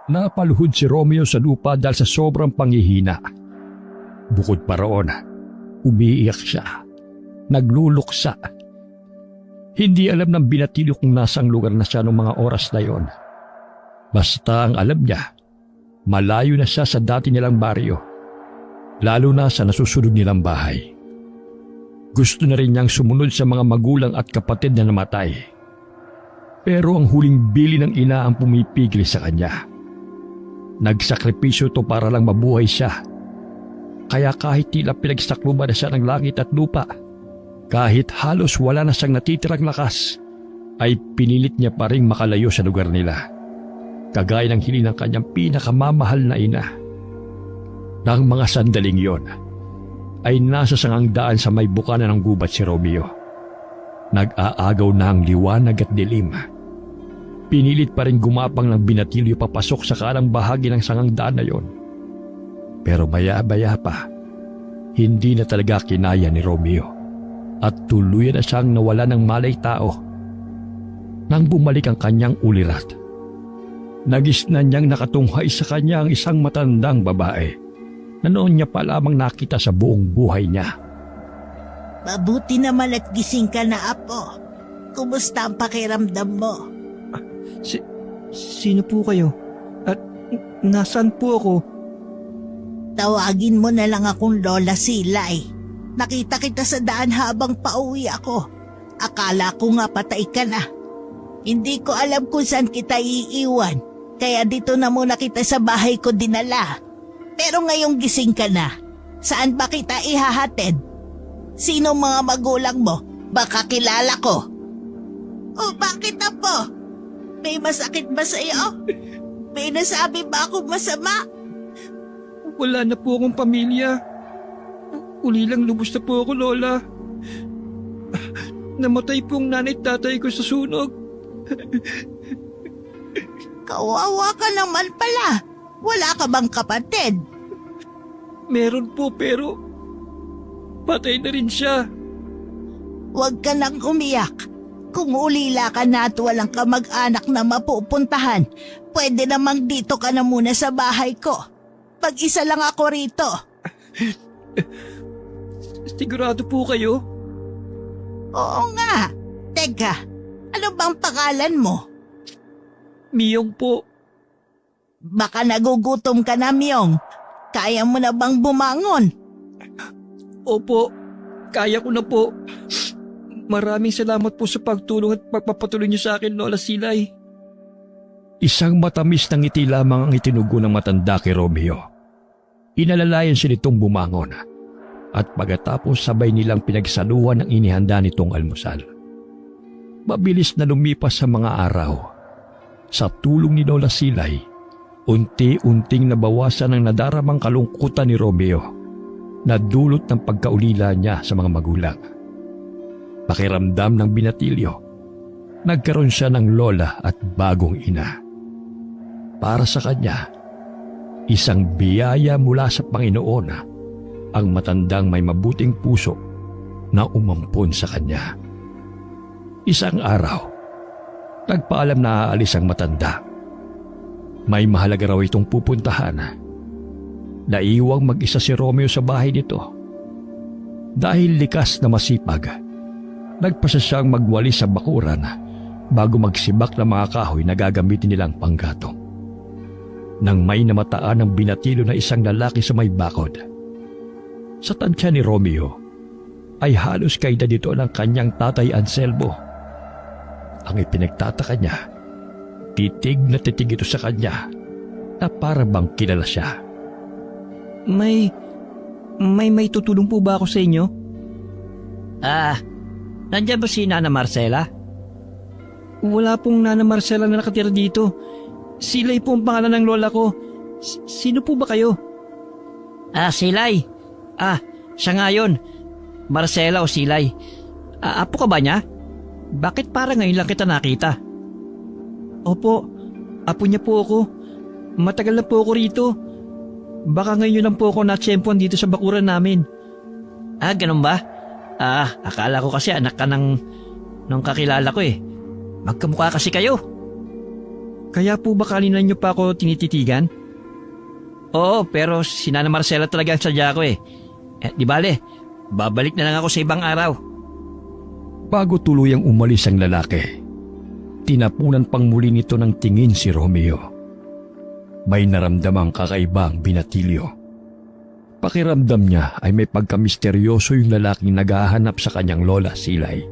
Napaluhod si Romeo sa lupa dahil sa sobrang panghihina. Bukod pa roon, umiiyak siya, nagluluksa. Hindi alam ng binatilyo kung nasang lugar na siya noong mga oras na yon. Basta ang alam niya, malayo na siya sa dati nilang baryo, lalo na sa nasusunod nilang bahay. Gusto na rin niyang sumunod sa mga magulang at kapatid na namatay. Pero ang huling bili ng ina ang pumipigil sa kanya. Nagsakripisyo to para lang mabuhay siya. Kaya kahit tila pinagsakluban na siya ng langit at lupa, kahit halos wala na siyang natitirang lakas, ay pinilit niya pa rin makalayo sa lugar nila. Kagaya ng hiling ng kanyang pinakamamahal na ina. Nang mga sandaling yon, ay nasa sangangdaan sa may bukana ng gubat si Romeo. Nag-aagaw na ang liwanag at dilim. Pinilit pa rin gumapang ng binatilyo papasok sa kalang bahagi ng sangangdaan na yon. Pero maya-maya pa, hindi na talaga kinaya ni Romeo at tuluyan na siyang nawala ng malay tao. Nang bumalik ang kanyang ulirat, nagisnan niyang nakatunghay sa kanya ang isang matandang babae na noon niya pa lamang nakita sa buong buhay niya. Mabuti naman at gising ka na, Apo. Kumusta ang pakiramdam mo? Sino po kayo? At nasaan po ako? Tawagin mo na lang akong Lola Silay. Nakita kita sa daan habang pauwi ako. Akala ko nga patay ka na. Hindi ko alam kung saan kita iiwan, kaya dito na muna kita sa bahay ko dinala. Pero ngayong gising ka na, saan ba kita ihahatid? Sino mga magulang mo? Baka kilala ko. O bakit, Apo? May masakit ba sa'yo? May nasabi ba akong masama? Wala na po akong pamilya. Uli lang lubos na po ako, Lola. Namatay po ang nanay at tatay ko sa sunog. Kawawa ka naman pala. Wala ka bang kapatid? Meron po pero patay na rin siya. Huwag ka nang umiyak. Kung ulila ka na at walang kamag-anak na mapupuntahan, pwede namang dito ka na muna sa bahay ko. Pag-isa lang ako rito. Sigurado po kayo? Oo nga. Teka, ano bang pangalan mo? Miyong po. Baka nagugutom ka na, Myong. Kaya mo na bang bumangon? Opo, kaya ko na po. Maraming salamat po sa pagtulong at pagpapatuloy niyo sa akin, Lola Silay. Isang matamis na ngiti lamang ang itinugo ng matanda kay Romeo. Inalalayan siya nitong bumangon at pagkatapos sabay nilang pinagsaluhan ang inihanda nitong almusal. Mabilis na lumipas sa mga araw. Sa tulong ni Lola Silay, unti-unting nabawasan ang nadaramang kalungkutan ni Romeo na dulot ng pagkaulila niya sa mga magulang. Pakiramdam ng binatilyo, nagkaroon siya ng lola at bagong ina. Para sa kanya, isang biyaya mula sa Panginoon ang matandang may mabuting puso na umampon sa kanya. Isang araw, nagpaalam na aalis ang matanda. May mahalaga raw itong pupuntahan. Naiwang mag-isa si Romeo sa bahay nito. Dahil likas na masipag, nagpasa siyang magwalis sa bakuran bago magsibak ng mga kahoy na gagamitin nilang panggatong. Nang may namataan ng binatilo na isang lalaki sa may bakod, sa tansya ni Romeo ay halos kaedad dito ng kanyang tatay Anselmo. Ang ipinagtataka niya, titig na titig ito sa kanya na para bang kilala siya. May tutulong po ba ako sa inyo? Nandiyan ba si Nana Marcela? Wala pong Nana Marcela na nakatira dito. Silay po ang pangalan ng lola ko. Sino po ba kayo? Silay. Siya nga yun. Marcela o Silay. Apo ka ba niya? Bakit parang ngayon lang kita nakita? Opo, apo niya po ako. Matagal na po ako rito. Baka ngayon lang po ako natsyempuan dito sa bakuran namin. Ganun ba? Akala ko kasi anak ka nung kakilala ko eh. Magkamukha kasi kayo. Kaya po ba kanina niyo pa ako tinititigan? Oo, pero si Nana Marcela talaga ang sadya ko eh. Di bale, babalik na lang ako sa ibang araw. Bago tuluyang umalis ang lalaki, tinapunan pang muli nito ng tingin si Romeo. May naramdamang kakaibang binatilyo. Pakiramdam niya ay may pagkamisteryoso yung lalaking naghahanap sa kanyang lola Silay.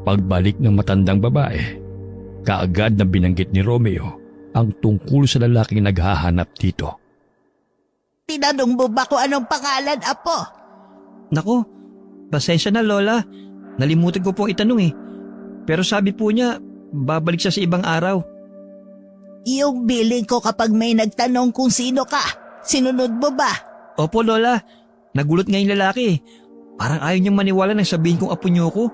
Pagbalik ng matandang babae, kaagad na binanggit ni Romeo ang tungkol sa lalaking naghahanap dito. Tinanong mo ba kung anong pangalan, Apo? Nako, pasensya na Lola. Nalimutan ko pong itanong eh. Pero sabi po niya, babalik siya sa ibang araw. Yung billing ko kapag may nagtanong kung sino ka, sinunod mo ba? Opo Lola, nagulat nga yung lalaki. Parang ayaw niyang maniwala nang sabihin kong apo niyo ko.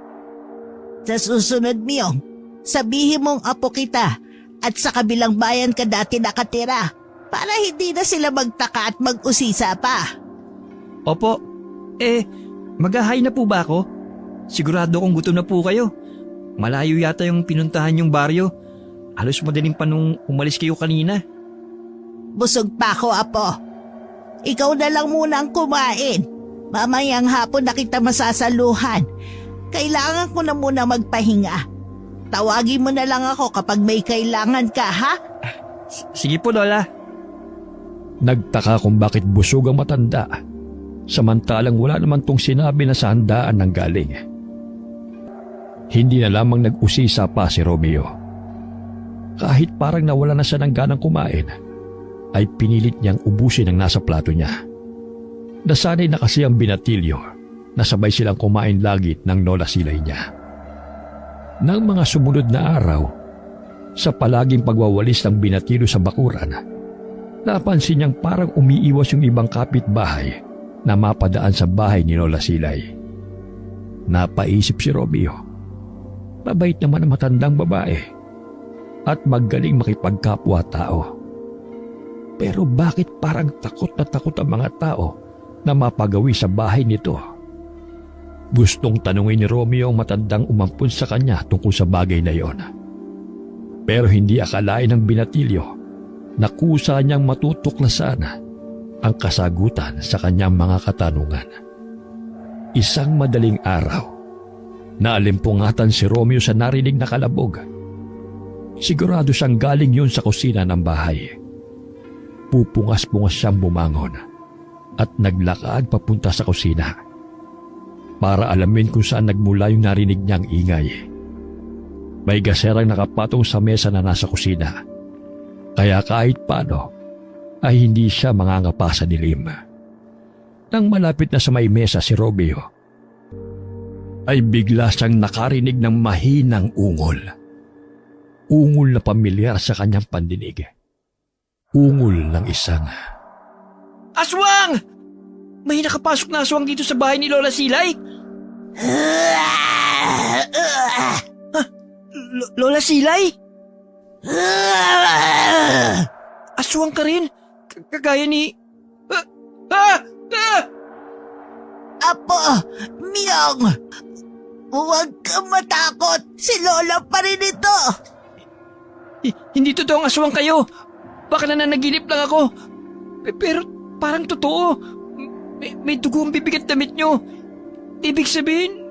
Sa susunod, Miyong, sabihin mong apo kita at sa kabilang bayan ka dati nakatira para hindi na sila magtaka at mag-usisa pa. Opo, maghahay na po ba ako? Sigurado kong gutom na po kayo. Malayo yata yung pinuntahan yung baryo. Halos madaling pa nung umalis kayo kanina. Busog pa ako, Apo. Ikaw na lang muna ang kumain. Mamayang hapon na kita masasaluhan. Kailangan ko na muna magpahinga. Tawagin mo na lang ako kapag may kailangan ka, ha? Sige po Lola. Nagtaka kung bakit busog ang matanda, samantalang wala naman tong sinabi na sa handaan ng galing. Hindi na lamang nag-usisa pa si Romeo. Kahit parang nawala na siya ng ganang kumain, ay pinilit niyang ubusin ang nasa plato niya. Nasanay na kasi ang binatilyo na sabay silang kumain lagi ng lola Silay niya. Nang mga sumunod na araw, sa palaging pagwawalis ng binatilyo sa bakuran, napansin niyang parang umiiwas yung ibang kapitbahay na mapadaan sa bahay ni Lola Silay. Napaisip si Romeo, mabait naman ang matandang babae at magaling makipagkapwa-tao. Pero bakit parang takot na takot ang mga tao na mapagawi sa bahay nito? Gustong tanungin ni Romeo ang matandang umampun sa kanya tungkol sa bagay na iyon. Pero hindi akalain ng binatilyo na kusa niyang matutuklasan ang kasagutan sa kanyang mga katanungan. Isang madaling araw, naalimpungatan si Romeo sa narinig na kalabog. Sigurado siyang galing yun sa kusina ng bahay. Pupungas-pungas siyang bumangon at naglakad papunta sa kusina para alamin kung saan nagmula yung narinig niyang ingay. May gaserang nakapatong sa mesa na nasa kusina, kaya kahit paano ay hindi siya mangangapa sa dilim. Nang malapit na sa may mesa si Romeo, ay bigla siyang nakarinig ng mahinang ungol. Ungol na pamilyar sa kanyang pandinig. Ungol ng isang Aswang! May nakapasok na aswang dito sa bahay ni Lola Silay? Lola Silay? Aswang ka rin? Kagaya ni... Apo, Miyong, huwag kang matakot. Si Lola pa rin ito. Hindi totoong aswang kayo. Baka nananaginip lang ako. Pero parang totoo. May dugo ang bibig at damit nyo. Ibig sabihin,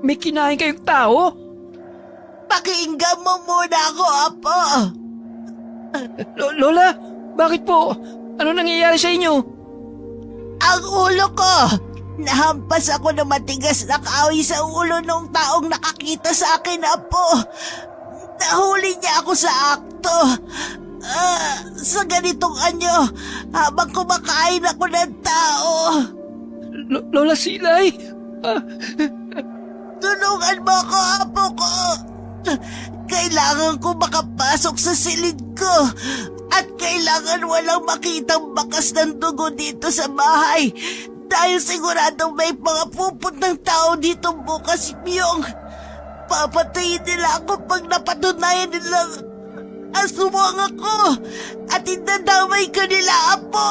may kinain kayong tao? Pakinggan mo muna ako, Apo. Lola, bakit po? Ano nangyayari sa inyo? Ang ulo ko. Nahampas ako ng matigas na kahoy sa ulo ng taong nakakita sa akin, Apo. Nahuli niya ako sa akto. Sa ganitong anyo, habang kumakain ako ng tao. Lola Silay? Tulungan mo ako, Apo ko. Kailangan ko makapasok sa silid ko. At kailangan walang makitang bakas ng dugo dito sa bahay. Dahil siguradong may mga pupuntang tao dito bukas, Miyong. Papatayin nila ako pag napatunayan nilang aswang ako. At indadamay ka nila, Apo.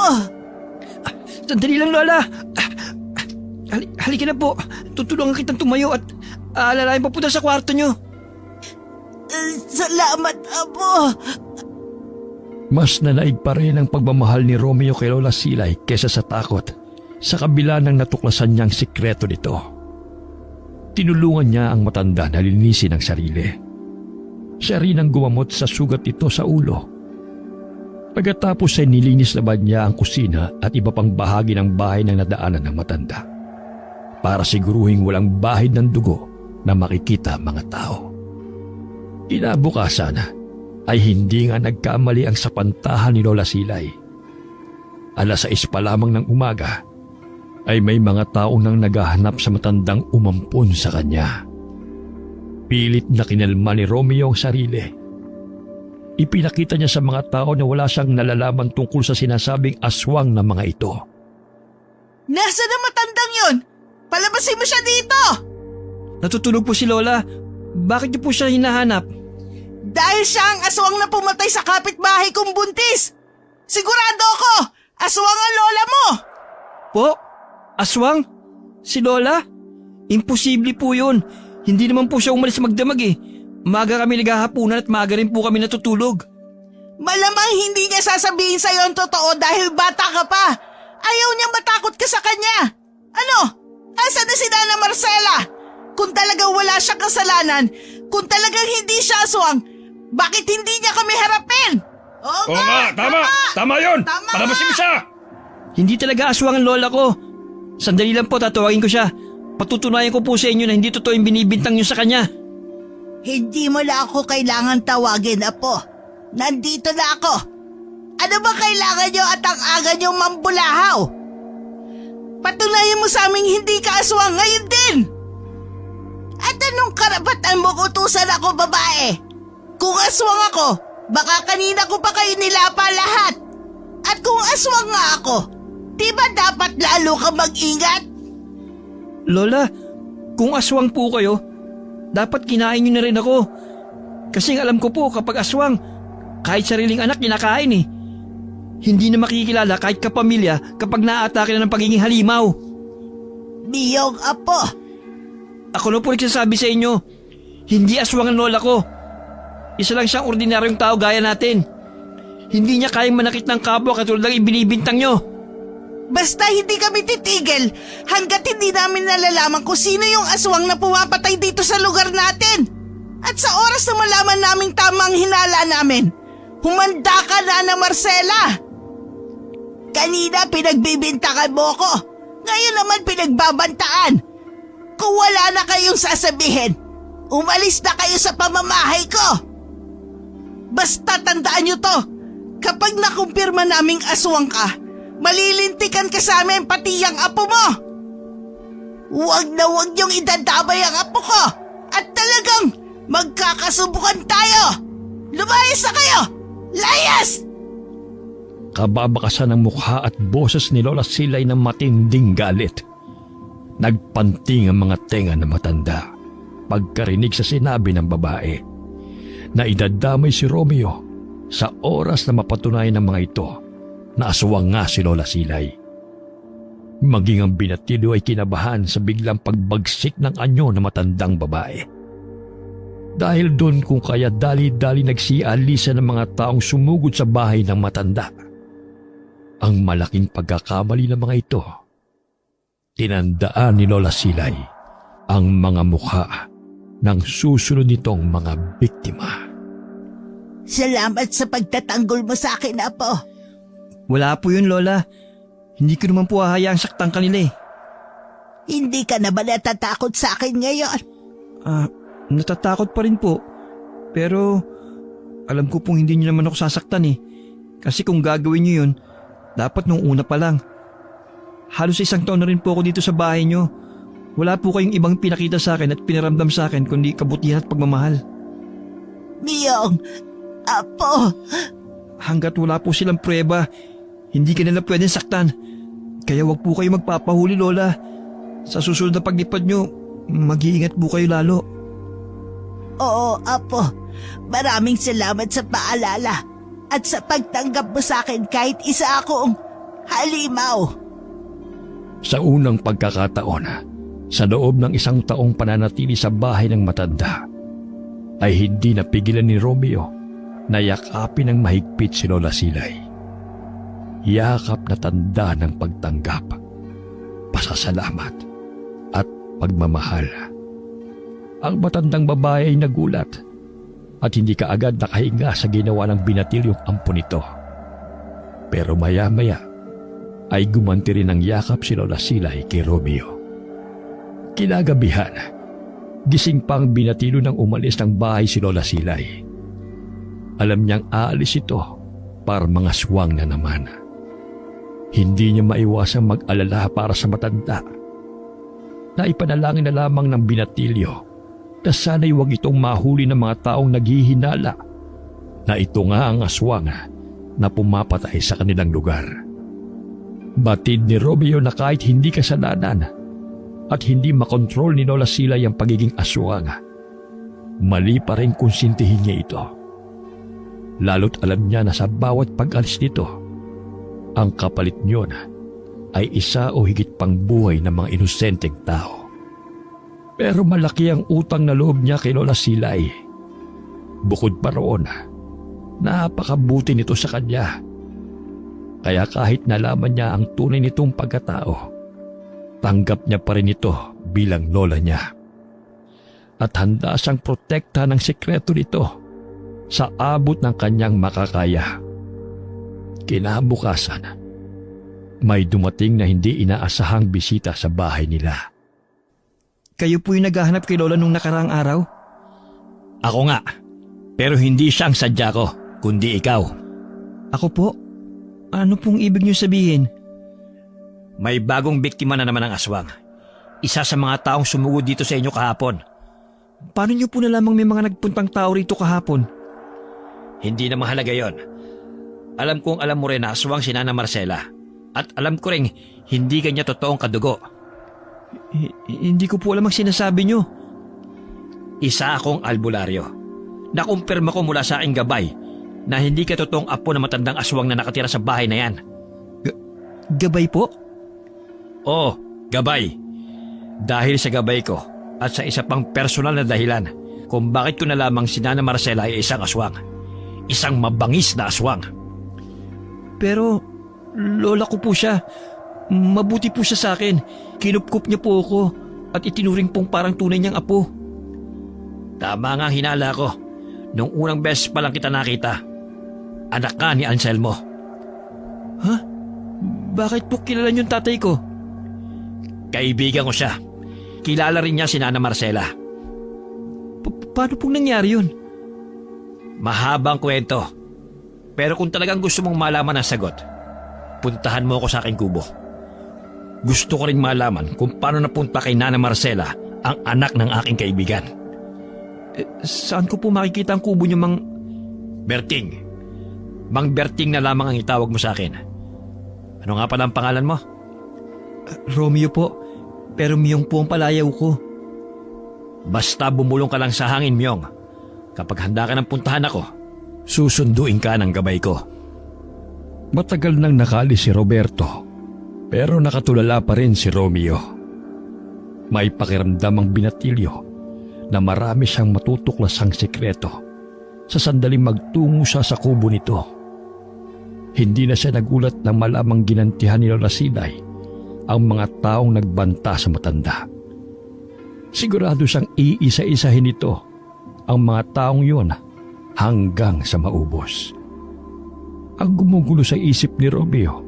Sandali lang, Lola. Halika na po. Tutulungan kitang tumayo at alalayan papunta sa kwarto nyo. Salamat, Apo. Mas nanaig pa rin ang pagmamahal ni Romeo kay Lola Silay kesa sa takot sa kabila ng natuklasan niyang sikreto nito. Tinulungan niya ang matanda na linisin ang sarili. Siya rin ang gumamot sa sugat nito sa ulo. Pagkatapos ay nilinis naman niya ang kusina at iba pang bahagi ng bahay na nadaanan ng matanda para siguruhing walang bahid ng dugo na makikita mga tao. Kinabukasan ay hindi nga nagkamali ang sapantahan ni Lola Silay. 6:00 pa lamang ng umaga ay may mga tao nang naghahanap sa matandang umampon sa kanya. Pilit na kinalma ni Romeo ang sarili. Ipinakita niya sa mga tao na wala siyang nalalaman tungkol sa sinasabing aswang ng mga ito. Nasaan ang matandang yon? Palabasin mo siya dito! Natutulog po si Lola. Bakit niyo po siya hinahanap? Dahil siya ang aswang na pumatay sa kapitbahay kong buntis! Sigurado ako! Aswang ang lola mo! Po? Aswang? Si Lola? Imposible po yun. Hindi naman po siya umalis magdamag eh. Maaga kami naghahapunan at maaga rin po kami natutulog. Malamang hindi niya sasabihin sa'yo ang totoo dahil bata ka pa. Ayaw niya matakot ka sa kanya. Ano? Asa na si Nana Marcela? Kung talagang wala siyang kasalanan, kung talagang hindi siya aswang, bakit hindi niya kami harapin? Oo nga, tama! Tama yun! Tama! Palabasin mo siya! Hindi talaga aswang ang lola ko. Sandali lang po, tatawagin ko siya. Patutunayan ko po sa inyo na hindi totoo yung binibintang niyo sa kanya. Hindi mo na ako kailangan tawagin, Apo. Nandito na ako. Ano ba kailangan niyo at ang aga niyo mambulahaw? Patunayan mo sa aming hindi ka aswang ngayon din. At anong karapatan mo utusan ako, babae? Kung aswang ako, baka kanina ko pa kayo nilapa lahat. At kung aswang nga ako, di ba dapat lalo ka mag-ingat? Lola, kung aswang po kayo, dapat kinain niyo na rin ako. Kasi alam ko po kapag aswang, kahit sariling anak kinakain eh. Hindi na makikilala kahit kapamilya kapag naaatake na ng pagiging halimaw. Biyong, Apo. Ako na po nagsasabi sa inyo, hindi aswang ang lola ko. Isa lang siyang ordinaryong tao gaya natin. Hindi niya kayang manakit ng kapwa katulad ng ibinibintang nyo. Basta hindi kami titigil hanggat hindi namin nalalaman kung sino yung aswang na pumapatay dito sa lugar natin. At sa oras na malaman naming tama ang hinala namin, humanda ka na Marcela. Kanina pinagbibintangan mo ko, ngayon naman pinagbabantaan. Kung wala na kayong sasabihin, umalis na kayo sa pamamahay ko. Basta tandaan nyo to, kapag nakumpirma naming aswang ka, malilintikan ka sa amin pati ang apo mo. Huwag na huwag niyong idadamay ang apo ko at talagang magkakasubukan tayo. Lumayas na kayo! Layas! Kababakasan ng mukha at boses ni Lola Silay ng matinding galit. Nagpanting ang mga tenga ng matanda pagkarinig sa sinabi ng babae na idadamay si Romeo sa oras na mapatunayan ng mga ito na aswang nga si Lola Silay. Maging ang binatilo ay kinabahan sa biglang pagbagsik ng anyo ng matandang babae. Dahil doon kung kaya dali-dali nagsialisa ng mga taong sumugod sa bahay ng matanda. Ang malaking pagkakamali ng mga ito, tinandaan ni Lola Silay ang mga mukha ng susunod nitong mga biktima. Salamat sa pagtatanggol mo sa akin, Apo. Wala po yun, Lola. Hindi ko naman po hahayaang saktan kanila eh. Hindi ka na ba natatakot sa akin ngayon? Natatakot pa rin po. Pero alam ko pong hindi niyo naman ako sasaktan eh. Kasi kung gagawin niyo yun, dapat nung una pa lang. Halos 1 taon na rin po ako dito sa bahay niyo. Wala po kayong ibang pinakita sa akin at pinaramdam sa akin kundi kabutihan at pagmamahal. Biyong, Apo. Hanggat wala po silang pruweba, hindi ka nila pwedeng saktan. Kaya wag po kayo magpapahuli, Lola. Sa susunod na paglipad nyo, mag-iingat po kayo lalo. Oo, Apo. Maraming salamat sa paalala at sa pagtanggap mo sa akin kahit isa akong halimaw. Sa unang pagkakataon, sa loob ng 1 taong pananatili sa bahay ng matanda, ay hindi napigilan ni Romeo Nayakapin ng mahigpit si Lola Silay. Yakap na tanda ng pagtanggap, pasasalamat at pagmamahal. Ang matandang babae ay nagulat at hindi kaagad nakahinga sa ginawa ng binatilyong ampo nito. Pero maya-maya ay gumanti rin ng yakap si Lola Silay kay Romeo. Kinagabihan, gising pang binatilo nang umalis ng bahay si Lola Silay. Alam niyang aalis ito para mga swang na naman. Hindi niya maiwasang mag-alala para sa matanda. Naipanalangin na lamang ng binatilyo na sana'y huwag itong mahuli ng mga taong naghihinala na ito nga ang aswang na pumapatay sa kanilang lugar. Batid ni Romeo na kahit hindi kasalanan at hindi makontrol ni Lola Silay ang pagiging aswang, mali pa rin konsintihin niya ito. Lalo't alam niya na sa bawat pag-alis nito, ang kapalit niyon ay isa o higit pang buhay ng mga inosenteng tao. Pero malaki ang utang na loob niya kay Lola Silay. Bukod pa roon, napakabuti nito sa kanya. Kaya kahit nalaman niya ang tunay nitong pagkatao, tanggap niya pa rin ito bilang lola niya. At handa siyang protektahan ng sekreto nito sa abot ng kanyang makakaya. Kinabukasan, may dumating na hindi inaasahang bisita sa bahay nila. Kayo po yung naghahanap kay Lola nung nakaraang araw? Ako nga, pero hindi siya ang sadya ko, kundi ikaw. Ako po? Ano pong ibig niyo sabihin? May bagong biktima na naman ng aswang. Isa sa mga taong sumugod dito sa inyo kahapon. Paano niyo po nalamang may mga nagpuntang tao rito kahapon? Hindi na mahalaga yon. Alam kong alam mo rin na aswang si Nana Marcela. At alam ko rin hindi kanya totoong kadugo. Hindi ko po alam ang sinasabi niyo. Isa akong albularyo. Nakumpirma ko mula sa aking gabay na hindi ka totoong apo na matandang aswang na nakatira sa bahay na yan. Gabay po? Oo, gabay. Dahil sa gabay ko at sa isa pang personal na dahilan kung bakit ko na lamang si Nana Marcela ay isang aswang. Isang mabangis na aswang. Pero lola ko po siya. Mabuti po siya sa akin. Kinupkup niya po ako at itinuring pong parang tunay niyang apo. Tama nga ang hinala ko. Nung unang beses pa lang kita nakita. Anak ka ni Anselmo. Ha? Bakit po kilala niyo yung tatay ko? Kaibigan ko siya. Kilala rin niya si Nana Marcela. Paano pong nangyari yun? Mahabang kwento. Pero kung talagang gusto mong malaman ang sagot, puntahan mo ako sa aking kubo. Gusto ko ring malaman kung paano napunta kay Nana Marcela ang anak ng aking kaibigan. Saan ko po makikita ang kubo niyo, Mang... Berting. Mang Berting na lamang ang itawag mo sa akin. Ano nga pala ang pangalan mo? Romeo po. Pero Myong po ang palayaw ko. Basta bumulong ka lang sa hangin, Myong. Kapag handa ka ng puntahan ako, susunduin ka ng gabay ko. Matagal nang nakalis si Roberto, pero nakatulala pa rin si Romeo. May pakiramdam ang binatilyo na marami siyang matutuklasang sekreto sa sandaling magtungo siya sa kubo nito. Hindi na siya nagulat nang malamang ginantihan ni Lola Silay ang mga taong nagbanta sa matanda. Sigurado siyang iisa-isahin nito ang mga taong yun hanggang sa maubos. Ang gumugulo sa isip ni Romeo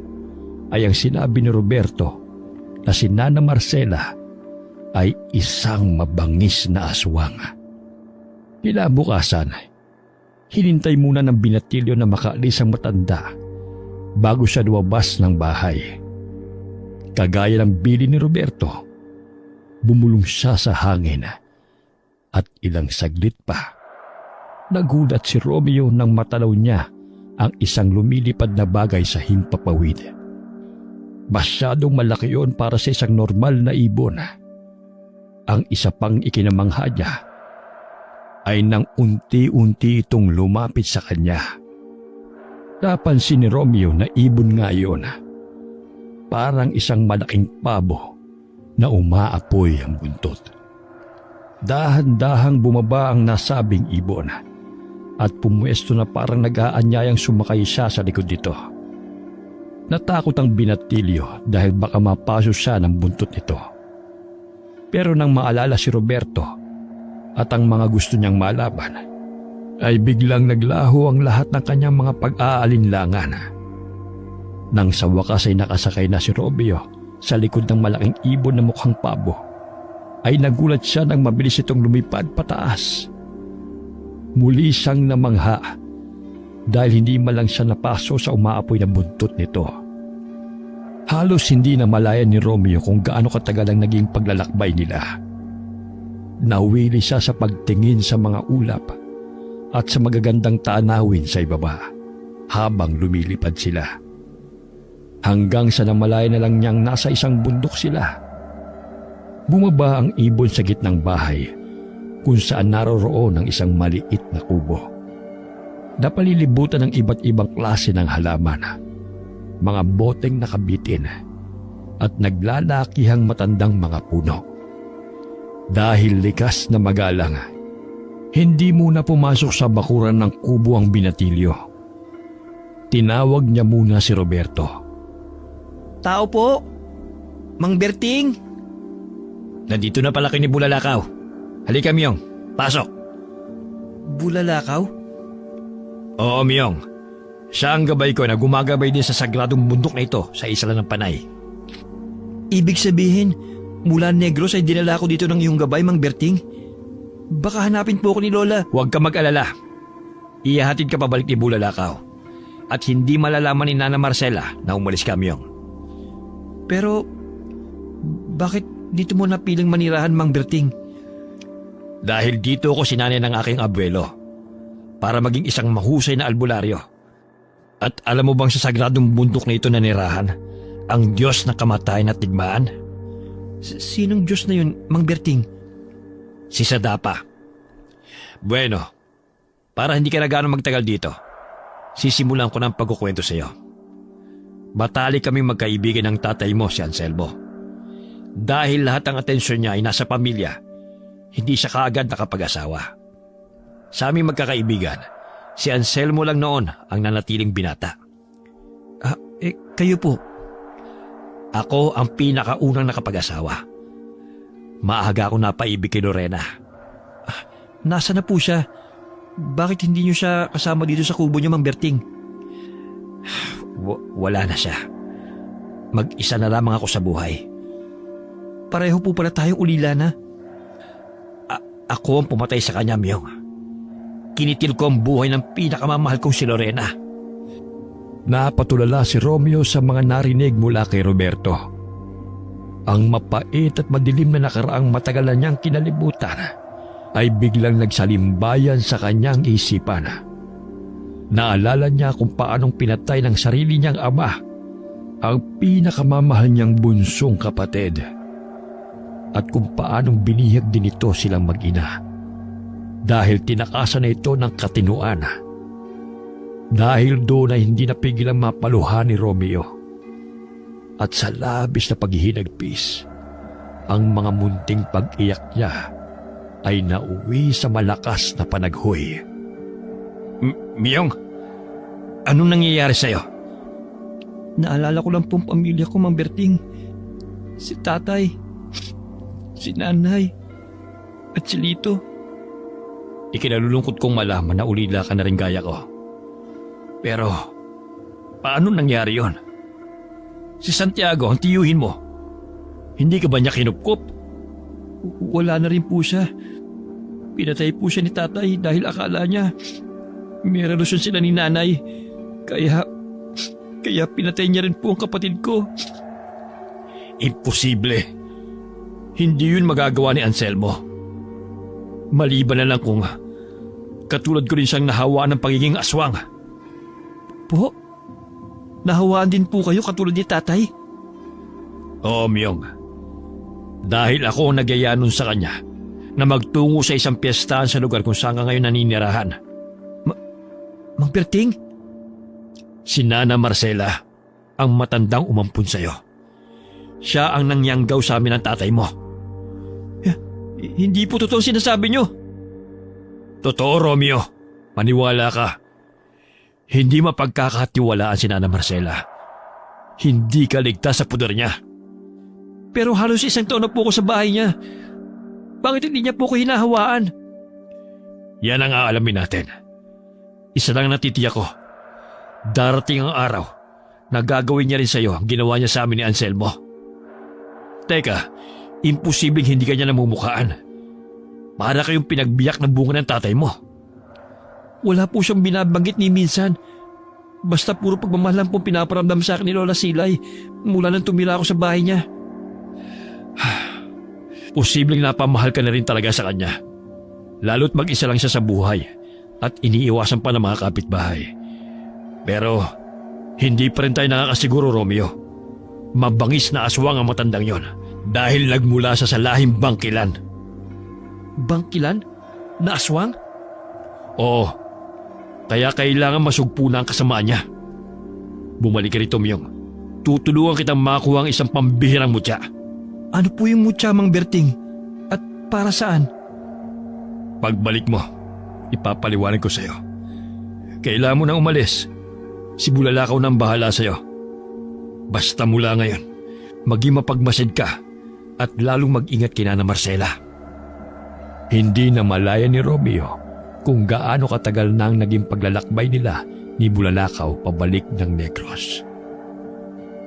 ay ang sinabi ni Roberto na si Nana Marcela ay isang mabangis na aswang. Kinabukasan, hinintay muna ng binatilyo na makaalis ang matanda bago siya lumabas ng bahay. Kagaya ng bili ni Roberto, bumulong siya sa hangin at ilang saglit pa, nagulat si Romeo nang matanaw niya ang isang lumilipad na bagay sa himpapawid. Masyadong malaki yon para sa isang normal na ibon. Ang isa pang ikinamangha niya ay nang unti-unti itong lumapit sa kanya. Napansin ni Romeo na ibon nga yun. Parang isang malaking pabo na umaapoy ang buntot. Dahan-dahang bumaba ang nasabing ibon at pumuesto na parang nag-aanyayang sumakay siya sa likod nito. Natakot ang binatilyo dahil baka mapaso siya ng buntot nito. Pero nang maalala si Roberto at ang mga gusto niyang malaman, ay biglang naglaho ang lahat ng kanyang mga pag-aalinlangan. Nang sa wakas ay nakasakay na si Romeo sa likod ng malaking ibon na mukhang pabo, ay nagulat siya nang mabilis itong lumipad pataas. Muli siyang namangha dahil hindi man lang siya napaso sa umaapoy na buntot nito. Halos hindi na malayan ni Romeo kung gaano katagal ang naging paglalakbay nila. Nawili siya sa pagtingin sa mga ulap at sa magagandang tanawin sa ibaba habang lumilipad sila. Hanggang sa namalayan na lang niyang nasa isang bundok sila. Bumaba ang ibon sa gitnang bahay kung saan naroroon ang isang maliit na kubo. Napalilibutan ng iba't ibang klase ng halaman, mga boteng nakabitin at naglalakihang matandang mga puno. Dahil likas na magalang, hindi muna pumasok sa bakuran ng kubo ang binatilyo. Tinawag niya muna si Roberto. Tao po? Mang Berting? Nandito na pala kayo ni Bulalakaw. Halika, Myong. Pasok. Bulalakaw? Oo, Myong. Siya ang gabay ko na gumagabay din sa sagradong bundok na ito sa Isla ng Panay. Ibig sabihin, mula Negros ay dinala ko dito ng iyong gabay, Mang Berting? Baka hanapin po ako ni Lola. Huwag ka mag-alala. Ihahatid ka pabalik ni Bulalakaw. At hindi malalaman ni Nana Marcela na umalis ka, Myong. Pero, bakit dito mo napiling manirahan, Mang Berting? Dahil dito ako sinanay ng aking abuelo para maging isang mahusay na albularyo. At alam mo bang sa sagradong bundok na ito nanirahan ang Diyos na kamatayan at digmaan? Sinong Diyos na yun, Mang Berting? Si Sadapa. Bueno, para hindi ka na gaano magtagal dito, sisimulan ko ng pagkukwento sa iyo. Batali kaming magkaibigan ng tatay mo, si Anselmo. Dahil lahat ng atensyon niya ay nasa pamilya, hindi siya kaagad nakapag-asawa. Sa aming magkakaibigan, si Anselmo lang noon ang nanatiling binata. Kayo po? Ako ang pinakaunang nakapag-asawa. Maaga ako napaibig kay Lorena. Nasa na po siya? Bakit hindi niyo siya kasama dito sa kubo niyo, Mang Berting? Wala na siya. Mag-isa na lamang ako sa buhay. Pareho po pala tayong ulila na. Ako ang pumatay sa kanya, Myong. Kinitil ko ang buhay ng pinakamamahal kong si Lorena. Napatulala si Romeo sa mga narinig mula kay Roberto. Ang mapait at madilim na nakaraang matagal na niyang kinalibutan ay biglang nagsalimbayan sa kanyang isipan. Naalala niya kung paanong pinatay ng sarili niyang ama ang pinakamamahal niyang bunsong kapatid at kung paanong binihag din ito silang mag-ina dahil tinakasan na ito ng katinuan. Dahil doon ay hindi napigilang mapaluhan ni Romeo at sa labis na paghihinagpis, ang mga munting pag-iyak niya ay nauwi sa malakas na panaghoy. Myong, anong nangyayari sa'yo? Naalala ko lang pong pamilya ko, Mang Berting. Si tatay, si nanay, at si Lito. Ikinalulungkot kong malaman na ulila ka na rin gaya ko. Pero, paano nangyari yon? Si Santiago, ang tiyuhin mo. Hindi ka ba niya kinupkop? Wala na rin po siya. Pinatay po siya ni tatay dahil akala niya may relasyon sila ni nanay. Kaya pinatay niya rin po ang kapatid ko. Imposible. Hindi yun magagawa ni Anselmo. Maliban na lang kung katulad ko rin siyang nahawaan ng pagiging aswang. Po? Nahawaan din po kayo katulad ni tatay? Oo, Myong. Dahil ako ang nagyaya nun sa kanya na magtungo sa isang piyestahan sa lugar kung saan ka ngayon naninirahan. Mang Berting? Si Nana Marcela ang matandang umampun sa'yo. Siya ang nangyanggaw sa amin ng tatay mo. Hindi po totoo sinasabi niyo. Totoo, Romeo. Maniwala ka. Hindi mapagkakatiwalaan si Nana Marcela. Hindi ka ligtas sa puder niya. Pero halos 1 taon na po ako sa bahay niya. Bakit hindi niya po ko hinahawaan? Yan ang aalamin natin. Isa lang natitiyak ko. Darating ang araw na gagawin niya rin sa iyo ang ginawa niya sa amin ni Anselmo. Teka, imposibleng hindi ka niya namumukhaan. Para kayong pinagbiyak ng bunga ng tatay mo. Wala po siyang binabanggit ni minsan. Basta puro pagmamahal lang po pinaparamdam sa akin ni Lola Silay mula nang tumira ako sa bahay niya. Posibleng napamahal ka na rin talaga sa kanya. Lalo't mag-isa lang siya sa buhay at iniiwasan pa ng mga kapitbahay. Pero hindi pa rin tayo nakakasiguro, Romeo. Mabangis na aswang ang matandang yon dahil nagmula sa lahing Bangkilan. Bangkilan? Na aswang? Oo, kaya kailangan masugpo na ang kasamaan niya. Bumalik ka rito, Myong. Tutulungan kitang makuha ang isang pambihirang mutya. Ano po yung mutya, Mang Berting? At para saan? Pagbalik mo, ipapaliwanag ko sa'yo. Kailangan mo na umalis. Si Bulalakaw nang bahala sa'yo. Basta mula ngayon, maging mapagmasid ka at lalong mag-ingat kay Nana Marcela. Hindi na malaya ni Romeo kung gaano katagal na ang naging paglalakbay nila ni Bulalakaw pabalik ng Negros.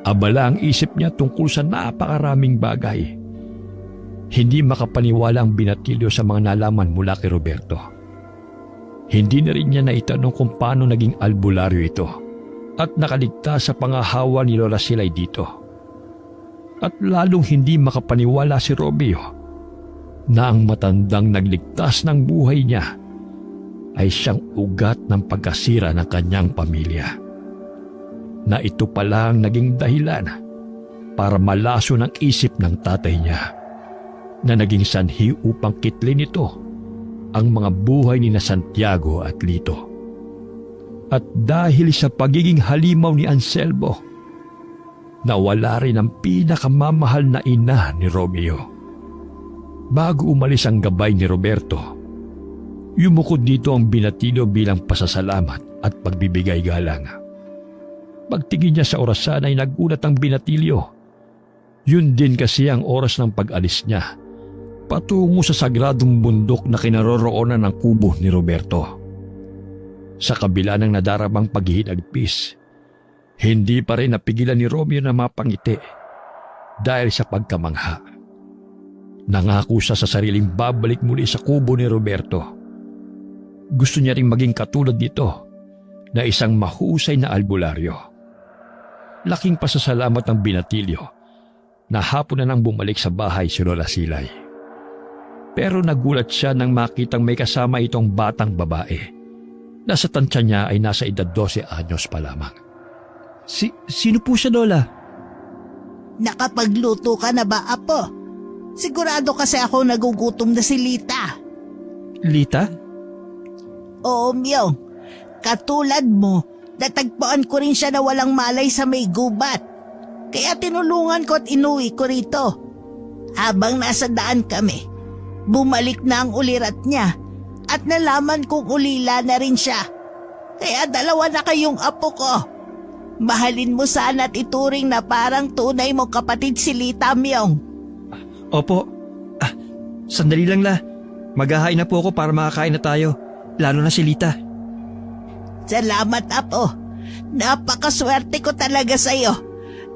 Abala ang isip niya tungkol sa napakaraming bagay. Hindi makapaniwala ang binatilyo sa mga nalaman mula kay Roberto. Hindi na rin niya naitanong kung paano naging albularyo ito at nakaligtas sa pangahawa ni Lola Silay dito. At lalong hindi makapaniwala si Romeo na ang matandang nagligtas ng buhay niya ay siyang ugat ng pagkasira ng kanyang pamilya. Na ito pala ang naging dahilan para malaso ng isip ng tatay niya na naging sanhi upang kitlin nito ang mga buhay ni na Santiago at Lito. At dahil sa pagiging halimaw ni Anselmo, nawala rin ang pinakamamahal na ina ni Romeo. Bago umalis ang gabay ni Roberto, yumukod dito ang binatilyo bilang pasasalamat at pagbibigay galang. Pagtingin niya sa orasan ay nagulat ang binatilyo. Yun din kasi ang oras ng pag-alis niya patungo sa sagradong bundok na kinaroroonan ng kubo ni Roberto. Sa kabila ng nadarabang paghihinagpis, hindi pa rin napigilan ni Romeo na mapangiti dahil sa pagkamangha. Nangako siya sa sariling babalik muli sa kubo ni Roberto. Gusto niya ring maging katulad nito na isang mahusay na albularyo. Laking pasasalamat ng binatilyo na hapon na nang bumalik sa bahay si Lola Silay. Pero nagulat siya nang makitang may kasama itong batang babae. Nasa tansya niya ay nasa edad 12 anyos pa lamang. Sino po siya, Lola? Nakapagluto ka na ba, Apo? Sigurado kasi ako nagugutom na si Lita. Lita? Oo, Myong. Katulad mo, natagpuan ko rin siya na walang malay sa may gubat. Kaya tinulungan ko at inuwi ko rito. Habang nasa daan kami, bumalik na ang ulirat niya at nalaman kong ulila na rin siya. Kaya dalawa na kayong apo ko. Mahalin mo sana at ituring na parang tunay mong kapatid si Lita, Myong. Opo. Sandali lang la. Maghahain na po ako para makakain na tayo. Lalo na si Lita. Salamat, Apo. Napakaswerte ko talaga sa'yo.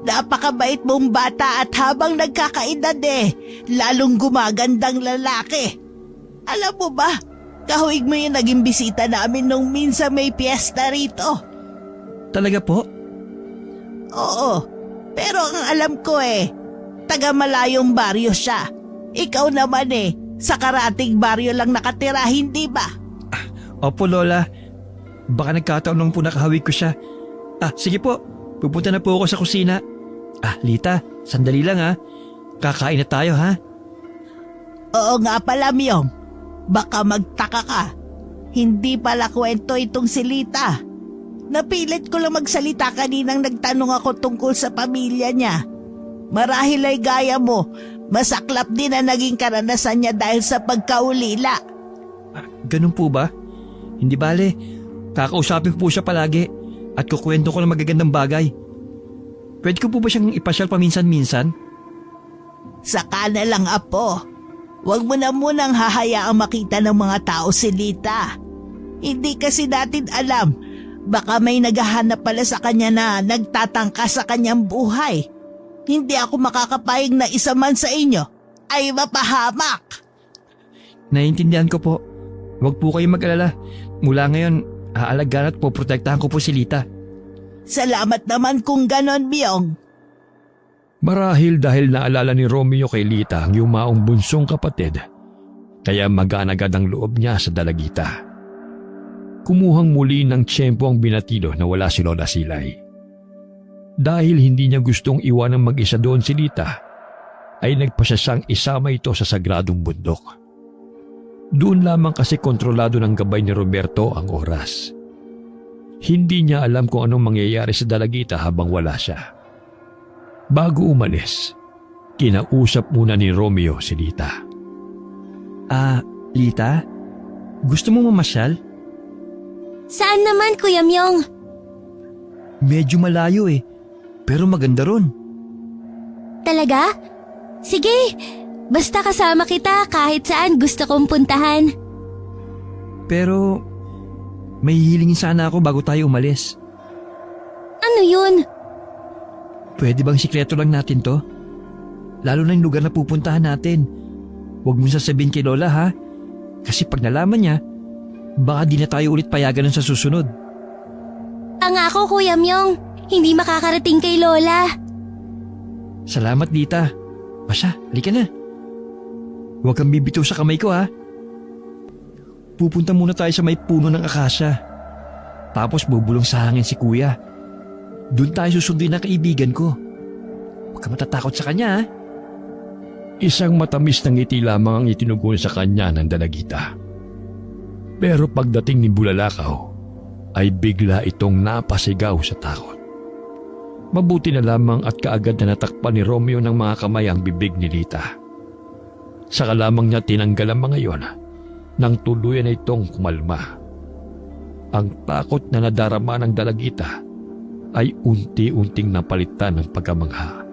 Napakabait mong bata at habang nagkakaedad lalong gumagandang lalaki. Alam mo ba, kahawig mo yung naging bisita namin nung minsan may piyesta rito. Talaga po? Oo, pero ang alam ko taga malayong baryo siya. Ikaw naman sa karating baryo lang nakatira, hindi ba? Opo, Lola. Baka nagkataon lang po nakahawig ko siya. Sige po. Pupunta na po ako sa kusina. Lita, sandali lang Kakain na tayo, ha? Oo nga pala, Myong. Baka magtaka ka. Hindi pala kwento itong si Lita. Napilit ko lang magsalita kaninang nagtanong ako tungkol sa pamilya niya. Marahil ay gaya mo, masaklap din na naging karanasan niya dahil sa pagkaulila. Ganun po ba? Hindi bale, kakausapin ko po siya palagi at kukwento ko ng magagandang bagay. Pwede ko po ba siyang ipasyal paminsan-minsan? Saka na lang, Apo. Huwag mo na munang hahayaang makita ng mga tao si Lita. Hindi kasi natin alam. Baka may naghahanap pala sa kanya na nagtatangka sa kanyang buhay. Hindi ako makakapayag na isa man sa inyo ay mapahamak. Naiintindihan ko po. Huwag po kayong mag-alala. Mula ngayon, aalagaan at poprotektahan ko po si Lita. Salamat naman kung ganon, Myong. Marahil dahil naalala ni Romeo kay Lita ang yumaong bunsong kapatid, kaya magaan agad ang loob niya sa dalagita. Kumuhang muli ng tiyempo ang binatido na wala si Lola Silay. Dahil hindi niya gustong iwanang mag-isa doon si Lita, ay nagpasya siyang isama ito sa sagradong bundok. Doon lamang kasi kontrolado ng gabay ni Roberto ang oras. Hindi niya alam kung anong mangyayari sa dalagita habang wala siya. Bago umalis, kinausap muna ni Romeo si Lita. Lita? Gusto mo mamasyal? Saan naman, Kuya Myong? Medyo malayo pero maganda ron. Talaga? Sige, basta kasama kita kahit saan gusto kong puntahan. Pero may hihilingin sana ako bago tayo umalis. Ano yun? Pwede bang sikreto lang natin to? Lalo na yung lugar na pupuntahan natin. Huwag mong sasabihin kay Lola ha. Kasi pag nalaman niya, baka di na tayo ulit payagan sa susunod. Pangako, Kuya Myong, hindi makakarating kay Lola. Salamat, Lita. Basta, halika na. Huwag kang bibitaw sa kamay ko ha. Pupunta muna tayo sa may puno ng akasya. Tapos bubulong sa hangin si Kuya. Doon tayo susunduin ng kaibigan ko. Huwag ka matatakot sa kanya ha. Isang matamis na ngiti lamang ang itinugon sa kanya ng dalagita. Pero pagdating ni Bulalakaw, ay bigla itong napasigaw sa takot. Mabuti na lamang at kaagad na natakpan ni Romeo ng mga kamay ang bibig ni Lita. Saka lamang niya tinanggal ang mga iyon nang tuluyan na itong kumalma. Ang takot na nadarama ng dalagita ay unti-unting napalitan ng pagkamangha.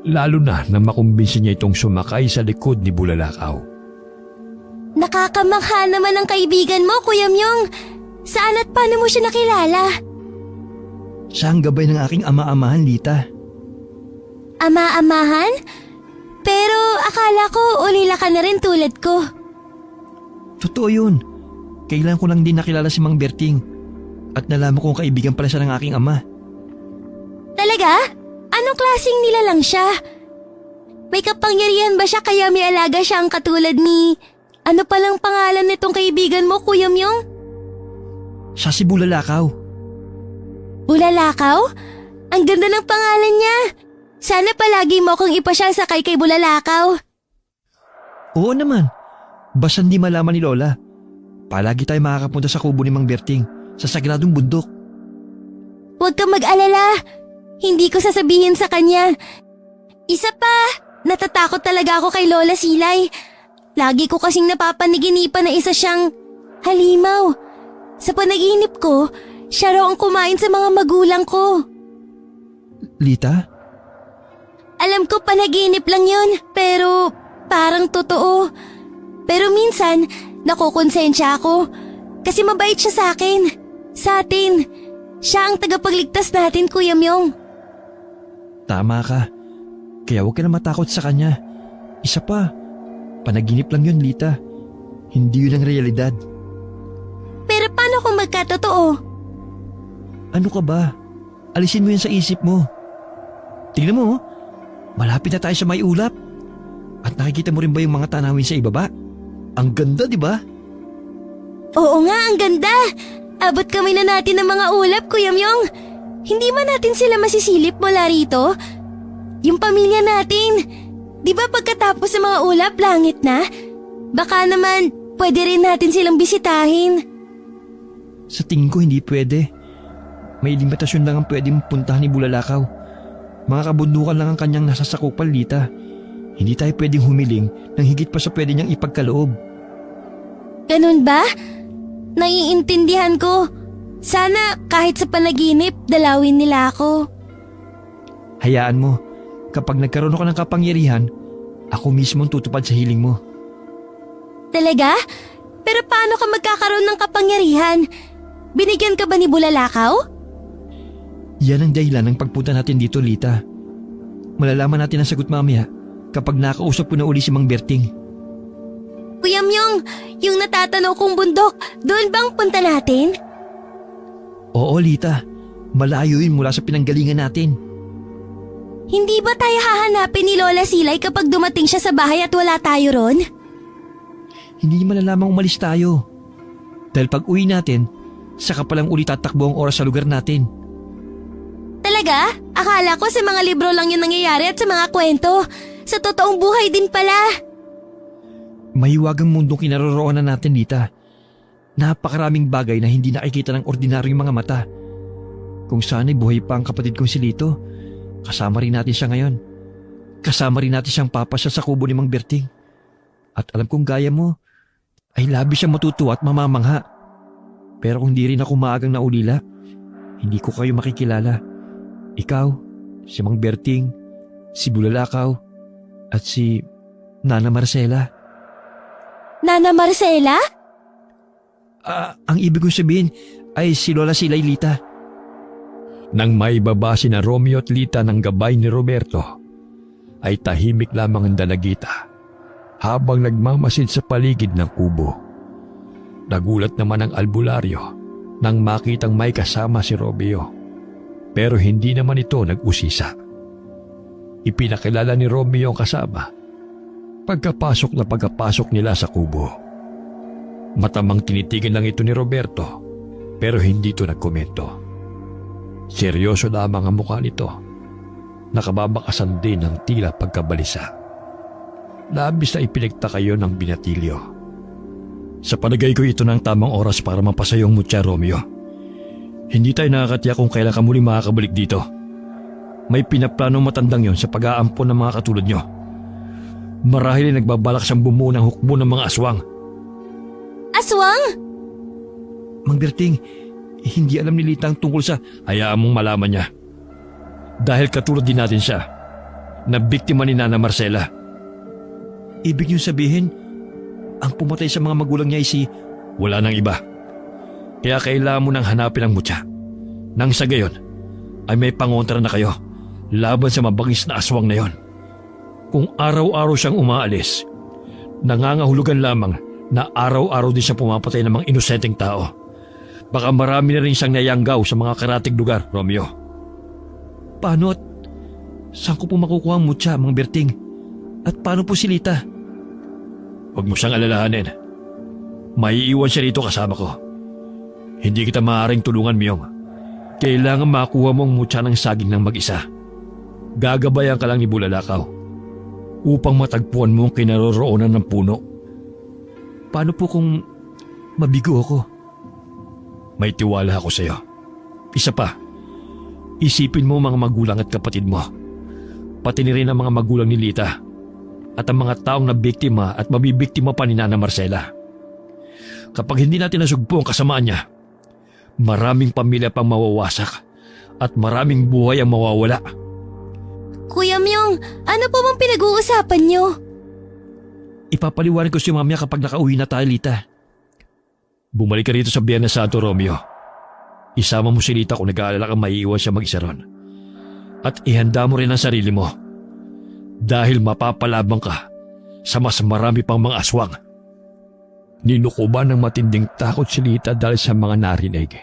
Lalo na makumbinsi niya itong sumakay sa likod ni Bulalakaw. Nakakamangha naman ang kaibigan mo, Kuya Myong. Saan at paano mo siya nakilala? Siya ang gabay ng aking ama-amahan, Lita. Ama-amahan? Pero akala ko ulila ka na rin tulad ko. Totoo yun. Kailan ko lang din nakilala si Mang Berting at nalaman kong kaibigan pala siya ng aking ama. Talaga? Anong klaseng nilalang siya? May kapangyarihan ba siya kaya may alaga siyang katulad ni... Ano palang pangalan nitong kaibigan mo, Kuya Myong? Siya si Bulalakaw. Bulalakaw? Ang ganda ng pangalan niya. Sana palagi mo akong ipasyal sakay kay Bulalakaw. Oo naman. Basta hindi malaman ni Lola. Palagi tayo makakapunta sa kubo ni Mang Berting sa sagradong bundok. Huwag kang mag-alala. Hindi ko sasabihin sa kanya. Isa pa, natatakot talaga ako kay Lola Silay. Lagi ko kasing napapaniginipan na isa siyang halimaw. Sa panaginip ko, siya raw ang kumain sa mga magulang ko. Lita? Alam ko panaginip lang yun, pero parang totoo. Pero minsan, nakukonsensya ako. Kasi mabait siya sa akin. Sa atin. Siya ang tagapagligtas natin, Kuya Myong. Tama ka. Kaya huwag ka na matakot sa kanya. Isa pa, panaginip lang yun, Lita. Hindi yun ang realidad. Pero paano kung magkatotoo? Ano ka ba? Alisin mo yan sa isip mo. Tingnan mo, malapit na tayo sa may ulap. At nakikita mo rin ba yung mga tanawin sa ibaba? Ang ganda, di ba? Oo nga, ang ganda. Abot kami na natin ng mga ulap, Kuya Myong. Hindi man natin sila masisilip mula rito? Yung pamilya natin. Di ba pagkatapos ng mga ulap, langit na? Baka naman, pwede rin natin silang bisitahin. Sa tingin ko hindi pwede. May limitasyon lang ang pwedeng puntahan ni Bulalakaw. Mga kabundukan lang ang kanyang nasasakupan, Lita. Hindi tayo pwedeng humiling nang higit pa sa pwede niyang ipagkaloob. Ganun ba? Naiintindihan ko. Sana kahit sa panaginip, dalawin nila ako. Hayaan mo, kapag nagkaroon ako ng kapangyarihan, ako mismo ang tutupad sa hiling mo. Talaga? Pero paano ka magkakaroon ng kapangyarihan? Binigyan ka ba ni Bulalakaw? Yan ang dahilan ng pagpunta natin dito, Lita. Malalaman natin ang sagot mamaya kapag nakausap ko na uli si Mang Berting. Kuya Myong, yung natatanaw kong bundok, doon bang punta natin? Oo, Lita. Malayo yun mula sa pinanggalingan natin. Hindi ba tayo hahanapin ni Lola Silay kapag dumating siya sa bahay at wala tayo ron? Hindi niya malalamang umalis tayo. Dahil pag uwi natin, saka palang uli tatakbo ang oras sa lugar natin. Talaga? Akala ko sa mga libro lang yun nangyayari at sa mga kwento. Sa totoong buhay din pala. Mahiwagang mundong kinaroroonan natin, Lita. Napakaraming bagay na hindi nakikita ng ordinaryong mga mata. Kung sana'y buhay pa ang kapatid kong si Lito, kasama rin natin siya ngayon. Kasama rin natin siyang papasya sa kubo ni Mang Berting. At alam kong gaya mo, ay labis siyang matutuwa at mamamangha. Pero kung di rin ako maagang naulila, hindi ko kayo makikilala. Ikaw, si Mang Berting, si Bulalakaw, at si Nana Marcela. Nana Marcela? Ang ibig kong sabihin ay si Lola Silay, Lita. Nang maibaba na Romeo at Lita ng gabay ni Roberto, ay tahimik lamang ang dalagita habang nagmamasid sa paligid ng kubo. Nagulat naman ang albularyo nang makitang may kasama si Romeo, pero hindi naman ito nag-usisa. Ipinakilala ni Romeo ang kasama pagkapasok nila sa kubo. Matamang tinitigan lang ito ni Roberto pero hindi ito nagkomento. Seryoso lamang ang mukha nito. Nakababakasan din ng tila pagkabalisa. Labis na ipinagtaka yun ng binatilyo. Sa palagay ko ito ng tamang oras para mapasaya ang mutya, Romeo. Hindi tayo nakakatiyak kung kailan ka muli makakabalik dito. May pinaplanong matandang yon sa pag-aampon ng mga katulad nyo. Marahil ay nagbabalak siyang bumuo ng hukbo ng mga aswang. Aswang? Mang Berting, hindi alam ni Lita ang tungkol sa... Hayaan mong malaman niya. Dahil katulad din natin siya, na biktima ni Nana Marcela. Ibig niyong sabihin, ang pumatay sa mga magulang niya ay si... Wala nang iba. Kaya kailangan mo nang hanapin ang mutya. Nang sa gayon, ay may pangontra na kayo laban sa mabangis na aswang na yon. Kung araw-araw siyang umaalis, nangangahulugan lamang na araw-araw din siyang pumapatay ng mga inosenteng tao. Baka marami na rin siyang nayanggaw sa mga karatig lugar, Romeo. Paano at saan ko po makukuha ang mutya, Mang Berting? At paano po si Lita? Huwag mo siyang alalahanin. Maiiwan siya rito kasama ko. Hindi kita maaaring tulungan, Myong. Kailangan makuha mo ang mutya ng saging ng mag-isa. Gagabayan ka lang ni Bulalakaw upang matagpuan mo ang kinaroroonan ng puno. Paano po kung mabigo ako? May tiwala ako sa iyo. Isa pa, isipin mo mga magulang at kapatid mo. Pati ni rin ang mga magulang ni Lita at ang mga taong nabiktima at mabibiktima pa ni Nana Marcela. Kapag hindi natin nasugpo ang kasamaan niya, maraming pamilya pang mawawasak at maraming buhay ang mawawala. Kuya Myong, ano po bang pinag-uusapan niyo? Ipapaliwanag ko si Mamya kapag nakauwi na tayo, Lita. Bumalik ka rito sa Biyernes Santo, Romeo. Isama mo si Lita kung nag-aalala kang maiiwan siya mag-isa ron. At ihanda mo rin ang sarili mo. Dahil mapapalabang ka sa mas marami pang mga aswang. Ninukuban ng matinding takot si Lita dahil sa mga narinig.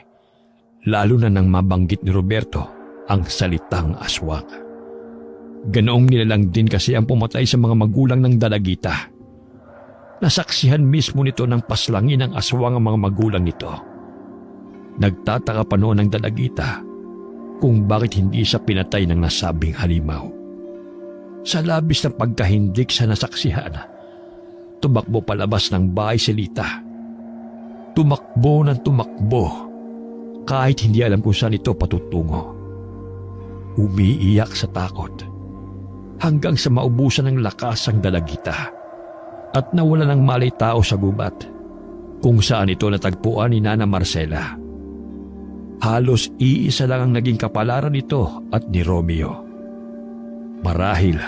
Lalo na nang mabanggit ni Roberto ang salitang aswang. Ganoong nilalang din kasi ang pumatay sa mga magulang ng dalagita. Nasaksihan mismo nito ng paslangin ng aswang ang mga magulang nito. Nagtataka pa noon ng dalagita kung bakit hindi siya pinatay ng nasabing halimaw. Sa labis ng pagkahindik sa nasaksihan, tumakbo palabas ng bahay si Lita. Tumakbo ng tumakbo kahit hindi alam kung saan ito patutungo. Umiiyak sa takot hanggang sa maubusan ng lakas ang dalagita at nawala ng malay tao sa gubat kung saan ito natagpuan ni Nana Marcela. Halos iisa lang ang naging kapalaran nito at ni Romeo. Marahil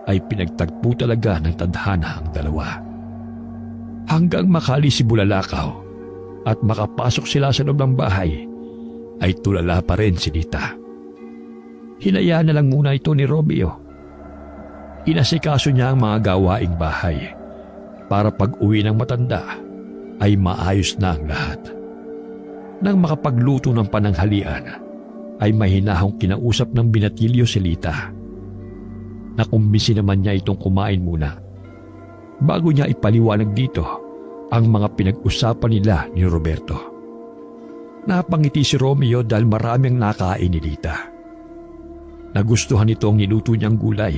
ay pinagtagpo talaga ng tadhana ang dalawa. Hanggang makali si Bulalakaw at makapasok sila sa loob ng bahay, ay tulala pa rin si Lita. Hinayaan na lang muna ito ni Romeo. Inasikaso niya ang mga gawaing bahay para pag-uwi ng matanda ay maayos na ang lahat. Nang makapagluto ng pananghalian, ay mahinahong kinausap ng binatilyo si Lita. Nakumbisi naman niya itong kumain muna bago niya ipaliwanag dito ang mga pinag-usapan nila ni Roberto. Napangiti si Romeo dahil marami ang nakain ni Lita. Nagustuhan nito ang niluto niyang gulay.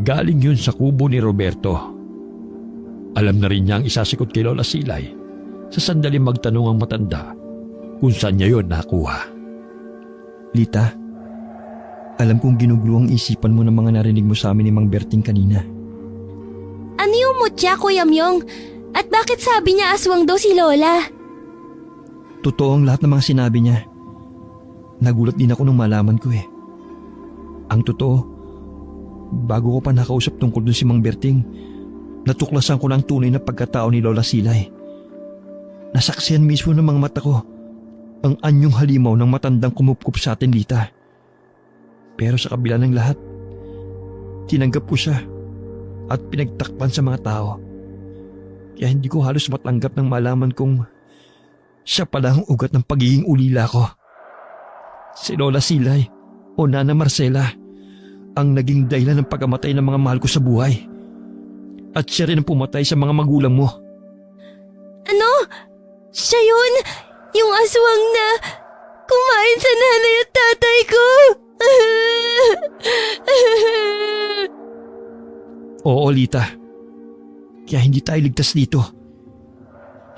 Galing yun sa kubo ni Roberto. Alam na rin niya ang isasikot kay Lola Silay sa sandaling magtanong ang matanda kung saan niya yun nakuha. Lita, alam kong ginugulo ang isipan mo ng mga narinig mo sa amin ni Mang Berting kanina. Ano yung mutya, Kuya Myong? At bakit sabi niya aswang daw si Lola? Totoo ang lahat ng mga sinabi niya. Nagulat din ako nung malaman ko eh. Ang totoo, bago ko pa nakausap tungkol dun si Mang Berting, natuklasan ko na ang tunay na pagkatao ni Lola Silay. Nasaksihan mismo ng mga mata ko ang anyong halimaw ng matandang kumupkup sa atin, Lita. Pero sa kabila ng lahat, tinanggap ko siya at pinagtakpan sa mga tao. Kaya hindi ko halos matanggap nang malaman kong siya pala ang ugat ng pagiging ulila ko. Si Lola Silay o Nana Marcela ang naging dahilan ng pagkamatay ng mga mahal ko sa buhay. At siya rin ang pumatay sa mga magulang mo. Ano? Siya yun? Yung aswang na kumain sa nanay at tatay ko? Oo, Lita. Kaya hindi tayo ligtas dito.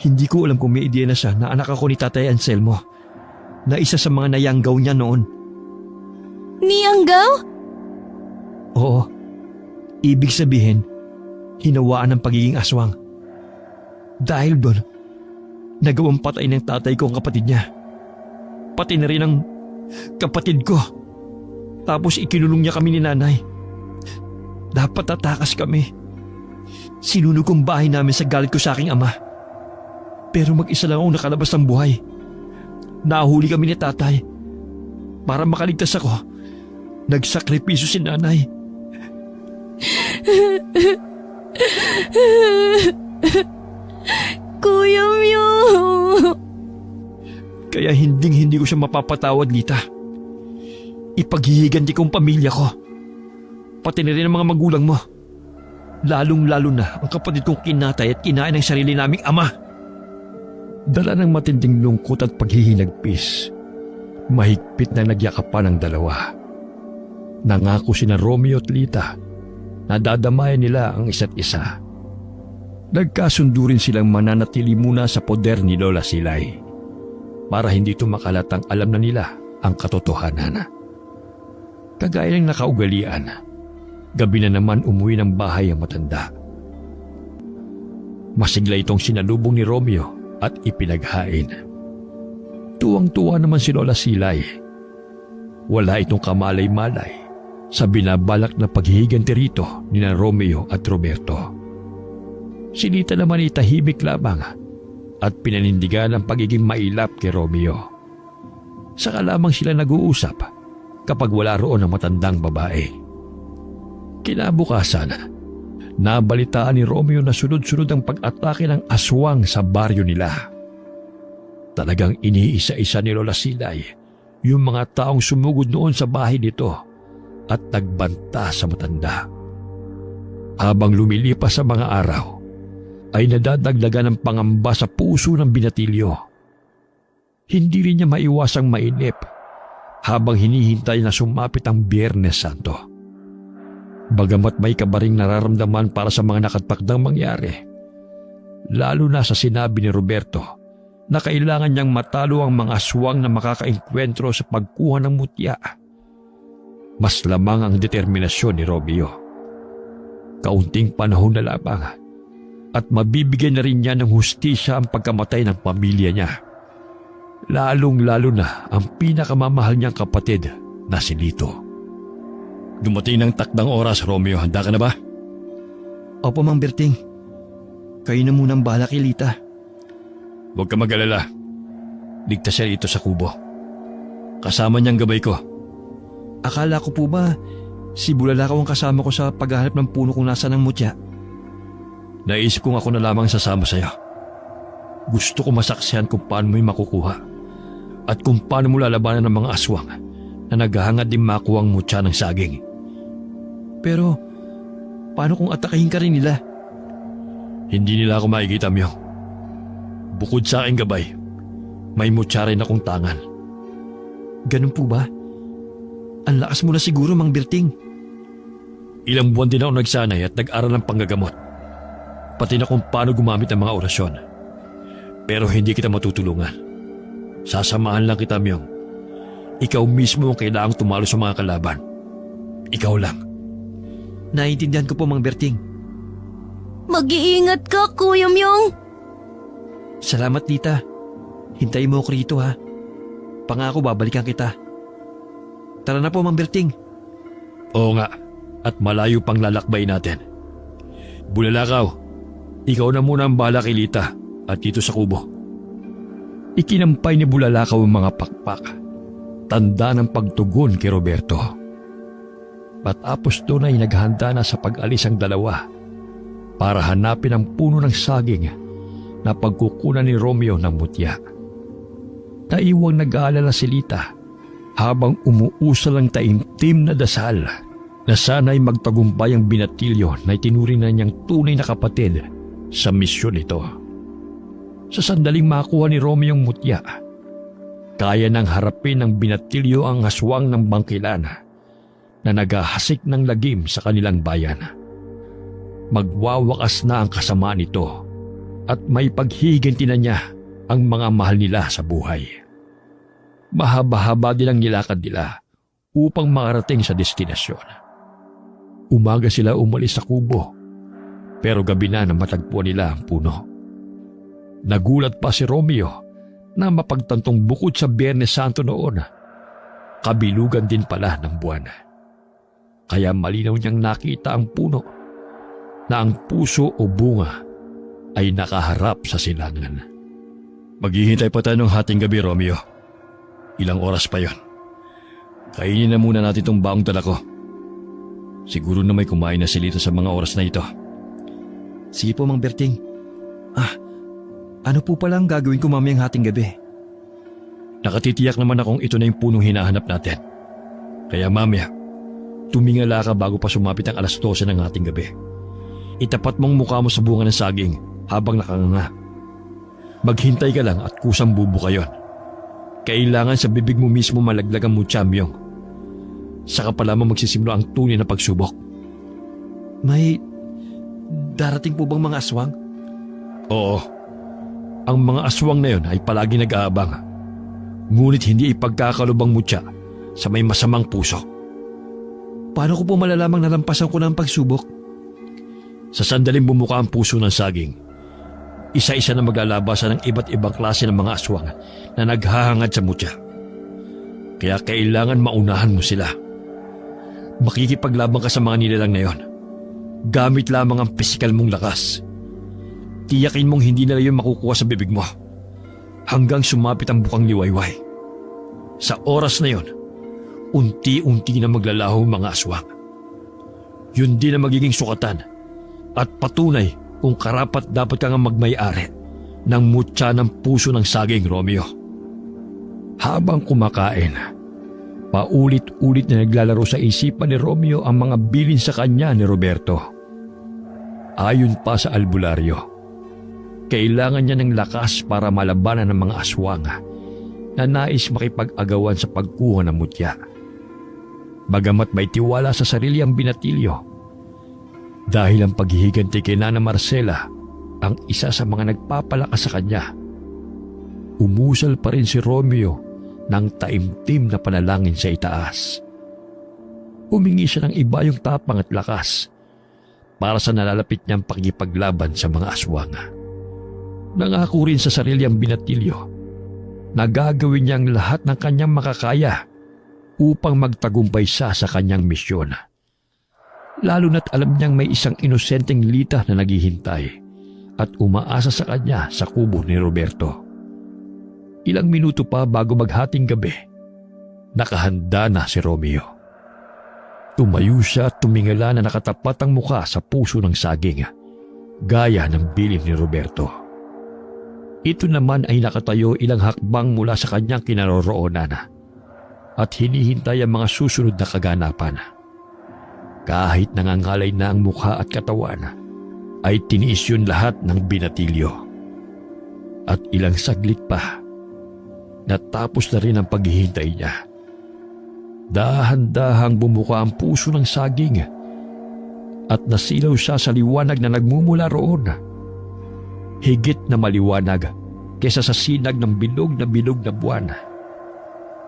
Hindi ko alam kung may ideya na siya na anak ako ni Tatay Anselmo, na isa sa mga nayanggaw niya noon. Niyanggaw? Oo. Ibig sabihin, hinawaan ng pagiging aswang. Dahil doon, nagawang patay ng tatay ko ang kapatid niya. Pati na rin ang kapatid ko. Tapos ikinulong niya kami ni nanay. Dapat tatakas kami. Sinunog kong bahay namin sa galit ko sa aking ama. Pero mag-isa lang ako nakalabas ng buhay. Nahuli kami ni tatay. Para makaligtas ako, nagsakripisyo si nanay. Kuya Myo! Kaya hindi ko siya mapapatawad, Lita. Ipaghihiganti kong pamilya ko. Pati na rin ang mga magulang mo. Lalong-lalo na ang kapatid kong kinatay at kinain ng sarili naming ama. Dala ng matinding lungkot at paghihinagpis, mahigpit na nagyakapan ang dalawa. Nangako sina Romeo at Lita na dadamayan nila ang isa't isa. Nagkasundo rin silang mananatili muna sa poder ni Lola Silay para hindi tumakalatang alam na nila ang katotohanan. Kagaya ng nakaugalian, gabi na naman umuwi ng bahay ang matanda. Masigla itong sinalubong ni Romeo at ipinaghain. Tuwang-tuwa naman si Lola Silay. Wala itong kamalay-malay sa binabalak na paghihiganti rito ni na Romeo at Roberto. Si Lita naman ay tahimik lamang at pinanindigan ang pagiging mailap kay Romeo. Saka lamang sila nag-uusap kapag wala roon ang matandang babae. Kinabukasan, nabalitaan ni Romeo na sunod-sunod ang pag-atake ng aswang sa baryo nila. Talagang iniisa-isa ni Lola Silay yung mga taong sumugod noon sa bahay nito at nagbanta sa matanda. Habang lumilipas sa mga araw, ay nadadagdagan ng pangamba sa puso ng binatilyo. Hindi rin niya maiwasang mainip habang hinihintay na sumapit ang Biyernes Santo. Bagamat may kabaring nararamdaman para sa mga nakatpakdang mangyari, lalo na sa sinabi ni Roberto na kailangan niyang matalo ang mga aswang na makakaengkwentro sa pagkuha ng mutya. Mas lamang ang determinasyon ni Romeo. Kaunting panahon na lamang at mabibigyan na rin niya ng hustisya ang pagkamatay ng pamilya niya. Lalong-lalo na ang pinakamamahal niyang kapatid na si Lito. Dumating ng takdang oras, Romeo. Handa ka na ba? Opo, Mang Berting. Kayo na munang bahala kay Lita. Huwag ka mag-alala. Ligtas siya dito sa kubo. Kasama niyang gabay ko. Akala ko po ba si Bulalakaw ang kasama ko sa paghahanap ng puno kung nasa ng mutya? Naisip kong ako na lamang sasama sa'yo. Gusto ko masaksihan kung paano mo'y makukuha at kung paano mo lalabanan ng mga aswang na naghahangad din makuha ang mutya ng saging. Pero paano kung atakahin ka rin nila? Hindi nila ako makikita, Myong. Bukod sa aking gabay, may mutya rin akong tangan. Ganun po ba? Ang lakas mo na siguro, Mang Berting. Ilang buwan din ako nagsanay at nag-aral ng panggagamot. Pati na kung paano gumamit ng mga orasyon. Pero hindi kita matutulungan. Sasamahan lang kita, Myong. Ikaw mismo ang kailangang tumalo sa mga kalaban. Ikaw lang. Naiintindihan ko po, Mang Berting. Mag-iingat ka, Kuya Myong. Salamat, Lita. Hintayin mo ako rito, ha? Pangako babalikan kita. Tara na po, Mang Berting. Oo nga, at malayo pang lalakbay natin. Bulalakaw, ikaw na muna ang bahala kay Lita at dito sa kubo. Ikinampay ni Bulalakaw ang mga pakpak. Tanda ng pagtugon kay Roberto. Patapos doon ay naghanda na sa pag-alis ang dalawa para hanapin ang puno ng saging na pagkukunan ni Romeo ng mutya. Naiwang nag-aalala si Lita habang umuusal ang taimtim na dasal na sana'y magtagumpay ang binatilyo na itinuring na niyang tunay na kapatid sa misyon ito. Sa sandaling makuha ni Romeo ang mutya, kaya nang harapin ng binatilyo ang aswang ng bangkilan na naghahasik ng lagim sa kanilang bayan. Magwawakas na ang kasamaan nito at may paghihiganti na niya ang mga mahal nila sa buhay. Mahaba-haba din ang nilakad nila upang makarating sa destinasyon. Umaga sila umalis sa kubo, pero gabi na matagpuan nila ang puno. Nagulat pa si Romeo na mapagtantong bukod sa Biyernes Santo noon, kabilugan din pala ng buwan. Kaya malinaw niyang nakita ang puno na ang puso o bunga ay nakaharap sa silangan. Maghihintay pa tayo ng hating gabi, Romeo. Ilang oras pa yon. Kainin na muna natin itong baong dala ko. Siguro na may kumain na si Lita sa mga oras na ito. Sige po, Mang Berting. Ano po pala ang gagawin ko mamayang hating gabi? Nakatitiyak naman akong ito na yung punong hinahanap natin. Kaya mamaya, tumingala ka bago pa sumapit ang alas 12 ng hating gabi. Itapat mong mukha mo sa bunga ng saging habang nakanganga. Maghintay ka lang at kusang bubuka yon. Kailangan sa bibig mo mismo malaglag ang mutya, Myong. Saka pa lamang magsisimula ang tunay na pagsubok. May darating po bang mga aswang? Oo. Ang mga aswang na yon ay palagi nag-aabang. Ngunit hindi ipagkakalubang mutya sa may masamang puso. Paano ko po malalamang nalampasan ko na ang pagsubok? Sa sandaling bumuka ang puso ng saging, isa-isa na maglalabasan ng iba't ibang klase ng mga aswang na naghahangad sa mutya. Kaya kailangan maunahan mo sila. Makikipaglaban ka sa mga nilalang na yon. Gamit lamang ang pisikal mong lakas. Tiyakin mong hindi nila yun makukuha sa bibig mo hanggang sumapit ang bukang liwayway. Sa oras na yon, unti-unti na maglalaho ang mga aswang. Yun din ang magiging sukatan at patunay kung karapat dapat kang magmay-ari ng mutya ng puso ng saging, Romeo. Habang kumakain, paulit-ulit na naglalaro sa isipan ni Romeo ang mga bilin sa kanya ni Roberto. Ayon pa sa albularyo, kailangan niya ng lakas para malabanan ng mga aswang na nais makipag-agawan sa pagkuha ng mutya. Bagamat may tiwala sa sarili ang binatilyo, dahil ang paghihiganti kay Nana Marcela ang isa sa mga nagpapalakas sa kanya, umusal pa rin si Romeo ng taimtim na panalangin sa itaas. Humingi siya ng iba yung tapang at lakas para sa nalalapit niyang pakikipaglaban sa mga aswang. Nangako rin sa sarili ang Binatilyo na gagawin niya ang lahat ng kanyang makakaya upang magtagumpay siya sa kanyang misyon. Lalo na't alam niyang may isang inosenteng Lita na naghihintay at umaasa sa kanya sa kubo ni Roberto. Ilang minuto pa bago maghating gabi, nakahanda na si Romeo. Tumayo siya at tumingala na nakatapat ang muka sa puso ng saging, gaya ng bilin ni Roberto. Ito naman ay nakatayo ilang hakbang mula sa kanyang kinaroroonan at hinihintay ang mga susunod na kaganapan. Kahit nangangalay na ang mukha at katawan, ay tiniis yun lahat ng Binatilyo. At ilang saglit pa, natapos na rin ang paghihintay niya. Dahan-dahang bumuka ang puso ng saging at nasilaw siya sa liwanag na nagmumula roon. Higit na maliwanag kesa sa sinag ng bilog na buwan.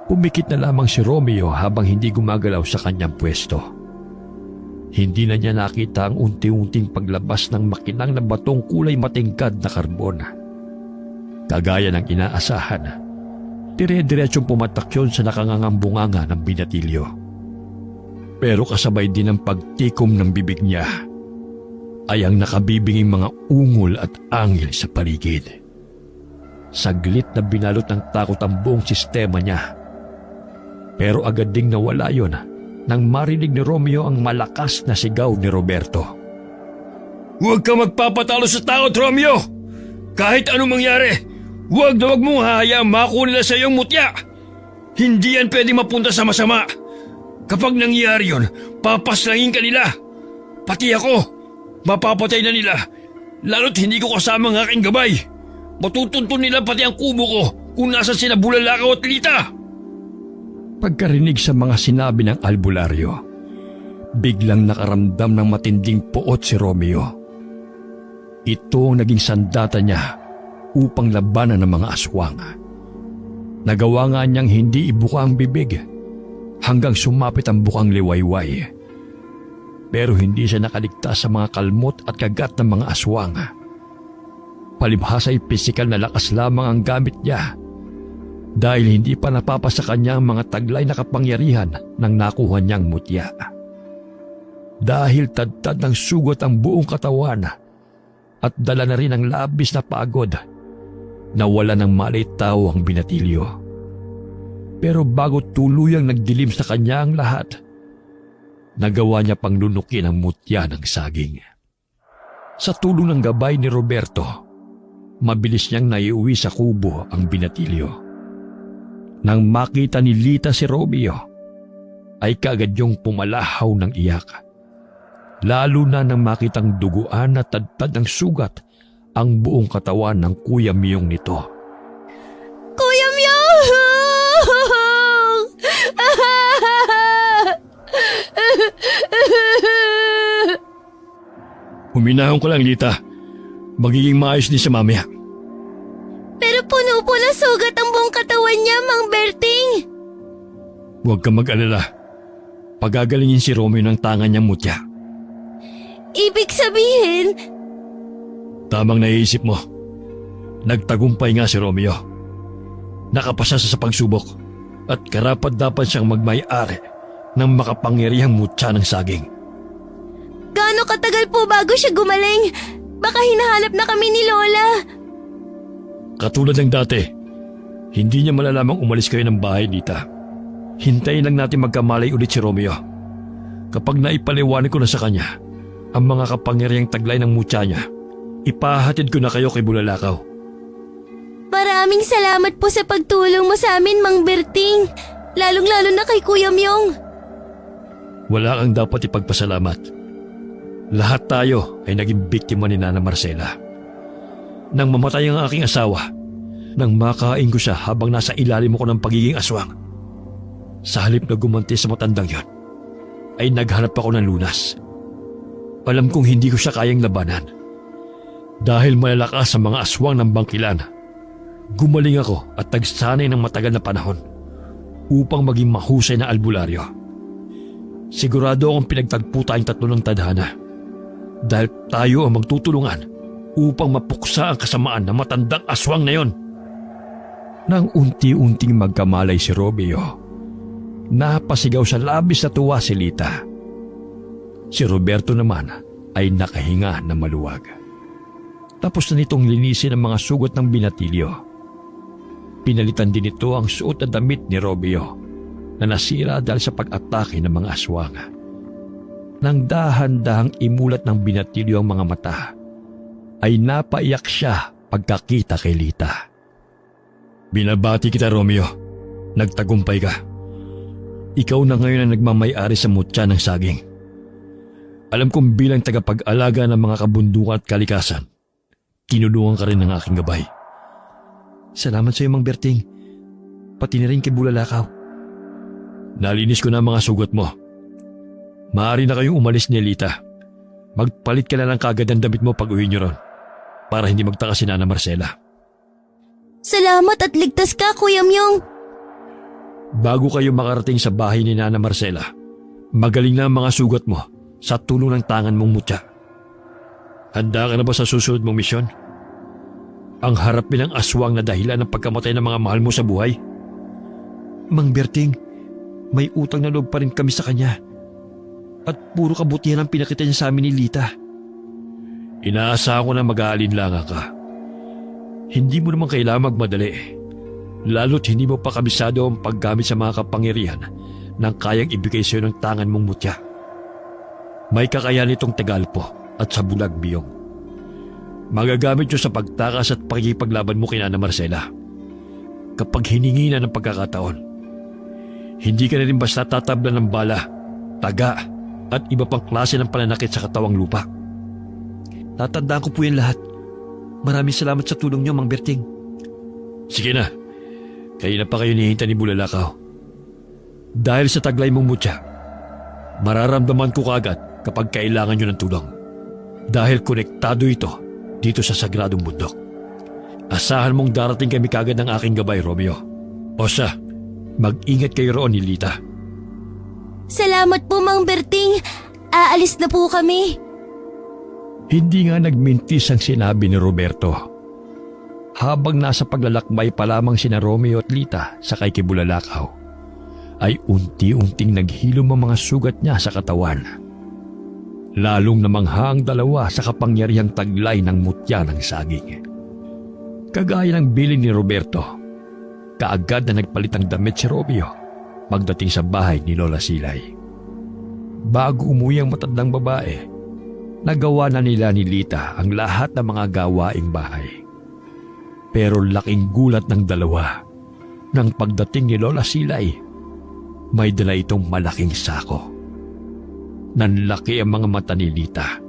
Pumikit na lamang si Romeo habang hindi gumagalaw sa kanyang pwesto. Hindi na niya nakita ang unti-unting paglabas ng makinang na batong kulay matingkad na karbon. Kagaya ng inaasahan, dire-diretsong pumatak yun sa nakangangambunganga ng Binatilyo. Pero kasabay din ng pagtikom ng bibig niya ay ang nakabibinging mga ungol at angil sa paligid. Saglit na binalot ng takot ang buong sistema niya. Pero agad ding nawala yun nang marinig ni Romeo ang malakas na sigaw ni Roberto. Huwag ka magpapatalo sa takot, Romeo! Kahit anong mangyari, huwag na huwag mong hahayaang makuha nila sa iyong mutya! Hindi yan pwede mapunta sa masama! Kapag nangyari yun, papaslangin ka nila! Pati ako, mapapatay na nila, lalo't hindi ko kasama ang aking gabay! Matutuntun nila pati ang kubo ko kung nasa sina Bulalakaw at Lita! Pagkarinig sa mga sinabi ng albularyo, biglang nakaramdam ng matinding puot si Romeo. Ito ang naging sandata niya upang labanan ng mga aswang. Nagawa nga niyang hindi ibuka ang bibig hanggang sumapit ang bukang liwayway. Pero hindi siya nakaligtas sa mga kalmot at kagat ng mga aswang. Palibhas ay pisikal na lakas lamang ang gamit niya dahil hindi pa napapasa kanya ang mga taglay na kapangyarihan ng nakuha niyang mutya. Dahil tadtad ng sugot ang buong katawan at dala na rin ang labis na pagod, nawala ng malitaw ang Binatilyo. Pero bago tuluyang nagdilim sa kanya ang lahat, nagawa niya pang lunukin ang mutya ng saging. Sa tulong ng gabay ni Roberto, mabilis niyang naiuwi sa kubo ang Binatilyo. Nang makita ni Lita si Romeo, ay kaagad yung pumalahaw ng iyak. Lalo na nang makitang duguan at tadtad ng sugat ang buong katawan ng Kuya Myong nito. Kuya Myong! Huminahon ka lang, Lita. Magiging maayos din siya mamaya. Pero puno po na sugat ang buong katawan niya, Mang Berting. Huwag kang mag-alala. Pagagalingin si Romeo ng tangan niyang mutya. Ibig sabihin, Tamang naiisip mo. Nagtagumpay nga si Romeo. Nakapasa sa pagsubok at karapat-dapat siyang magmay-ari ng makapangyarihang mutya ng saging. gaano katagal po bago siya gumaling? Baka hinahanap na kami ni Lola. Katulad ng dati, hindi niya malalamang umalis kayo ng bahay, Lita. Hintayin lang natin magkamalay ulit si Romeo. Kapag naipaliwanag ko na sa kanya ang mga kapangyarihang taglay ng mutya niya, ipahatid ko na kayo kay Bulalakaw. Maraming salamat po sa pagtulong mo sa amin, Mang Berting. Lalong-lalo na kay Kuya Myong. Wala kang dapat ipagpasalamat. Lahat tayo ay naging biktima ni Nana Marcela. Nang mamatay ang aking asawa, nang makain ko siya habang nasa ilalim ako ng pagiging aswang. Sa halip na gumanti sa matandang yon, ay naghanap ako ng lunas. Alam kong hindi ko siya kayang labanan. Dahil malalakas ang mga aswang ng bangkilan, gumaling ako at nagsanay ng matagal na panahon upang maging mahusay na albularyo. Sigurado akong pinagtagpo tayong tatlo ng tadhana. Dahil tayo ang magtutulungan upang mapuksa ang kasamaan ng matandang aswang na yon. Nang unti-unting magkamalay si Romeo, napasigaw sa labis na tuwa si Lita. Si Roberto naman ay nakahinga na maluwag. Tapos na nitong linisin ang mga sugat ng binatilyo. Pinalitan din ito ang suot na damit ni Romeo na nasira dahil sa pag-atake ng mga aswang. Nang dahan-dahang imulat ng binatilyo ang mga mata, ay napaiyak siya pagkakita kay Lita. Binabati kita, Romeo. Nagtagumpay ka. Ikaw na ngayon ang nagmamay-ari sa mutya ng saging. Alam kong bilang tagapag-alaga ng mga kabundukan at kalikasan, tinulungan ka rin ng aking gabay. Salamat sa iyo, Mang Berting. Pati na rin kay Bulalakaw. Nalinis ko na ang mga sugat mo. Maaari na kayong umalis ni Lita. Magpalit ka na lang kagad ng damit mo pag uwi niyo ron, para hindi magtaka si Nana Marcela. Salamat at ligtas ka, Kuya Myong. Bago kayo makarating sa bahay ni Nana Marcela, magaling na ang mga sugat mo sa tulong ng tangan mong mutya. Handa ka na ba sa susunod mong misyon? Ang harapin ng aswang na dahilan ng pagkamatay ng mga mahal mo sa buhay? Mang Berting, may utang na loob pa rin kami sa kanya. At puro kabutihan ang pinakita niya sa amin ni Lita. Inaasahan ko na mag-aalinlangan ka. Hindi mo naman kailangan magmadali. Lalo't hindi mo pa kabisado ang paggamit sa mga kapangyarihan nang kayang ibigay sa iyo ng tangan mong mutya. May kakayahan itong Tagalpo at sa Bulag Biyong. Magagamit nyo sa pagtakas at pakikipaglaban mo kay Nana Marcela. Kapag hiningi na ng pagkakataon, hindi ka na rin basta tatabla ng bala, taga at iba pang klase ng pananakit sa katawang lupa. Tatandaan ko po yan lahat. Maraming salamat sa tulong niyo, Mang Berting. Sige na. Kayo na pa kayo nihinta ni Bulalakaw. Dahil sa taglay mong mutya, mararamdaman ko kaagad kapag kailangan nyo ng tulong. Dahil konektado ito dito sa sagradong bundok. Asahan mong darating kami kaagad ng aking gabay, Romeo. O siya, mag-ingat kayo roon ni Lita. Salamat po, Mang Berting. Aalis na po kami. Hindi nga nagmintis ang sinabi ni Roberto. Habang nasa paglalakbay pa lamang sina Romeo at Lita sa kay Bulalakaw, ay unti-unting naghilom ang mga sugat niya sa katawan. Lalong namangha ang dalawa sa kapangyarihang taglay ng mutya ng saging. Kagaya ng bilin ni Roberto, kaagad na nagpalit ang damit si Romeo pagdating sa bahay ni Lola Silay. Bago umuwi ang matandang babae, nagawa na nila ni Lita ang lahat ng mga gawaing bahay. Pero laking gulat ng dalawa nang pagdating ni Lola Silay, may dala itong malaking sako. Nanlaki ang mga mata ni Lita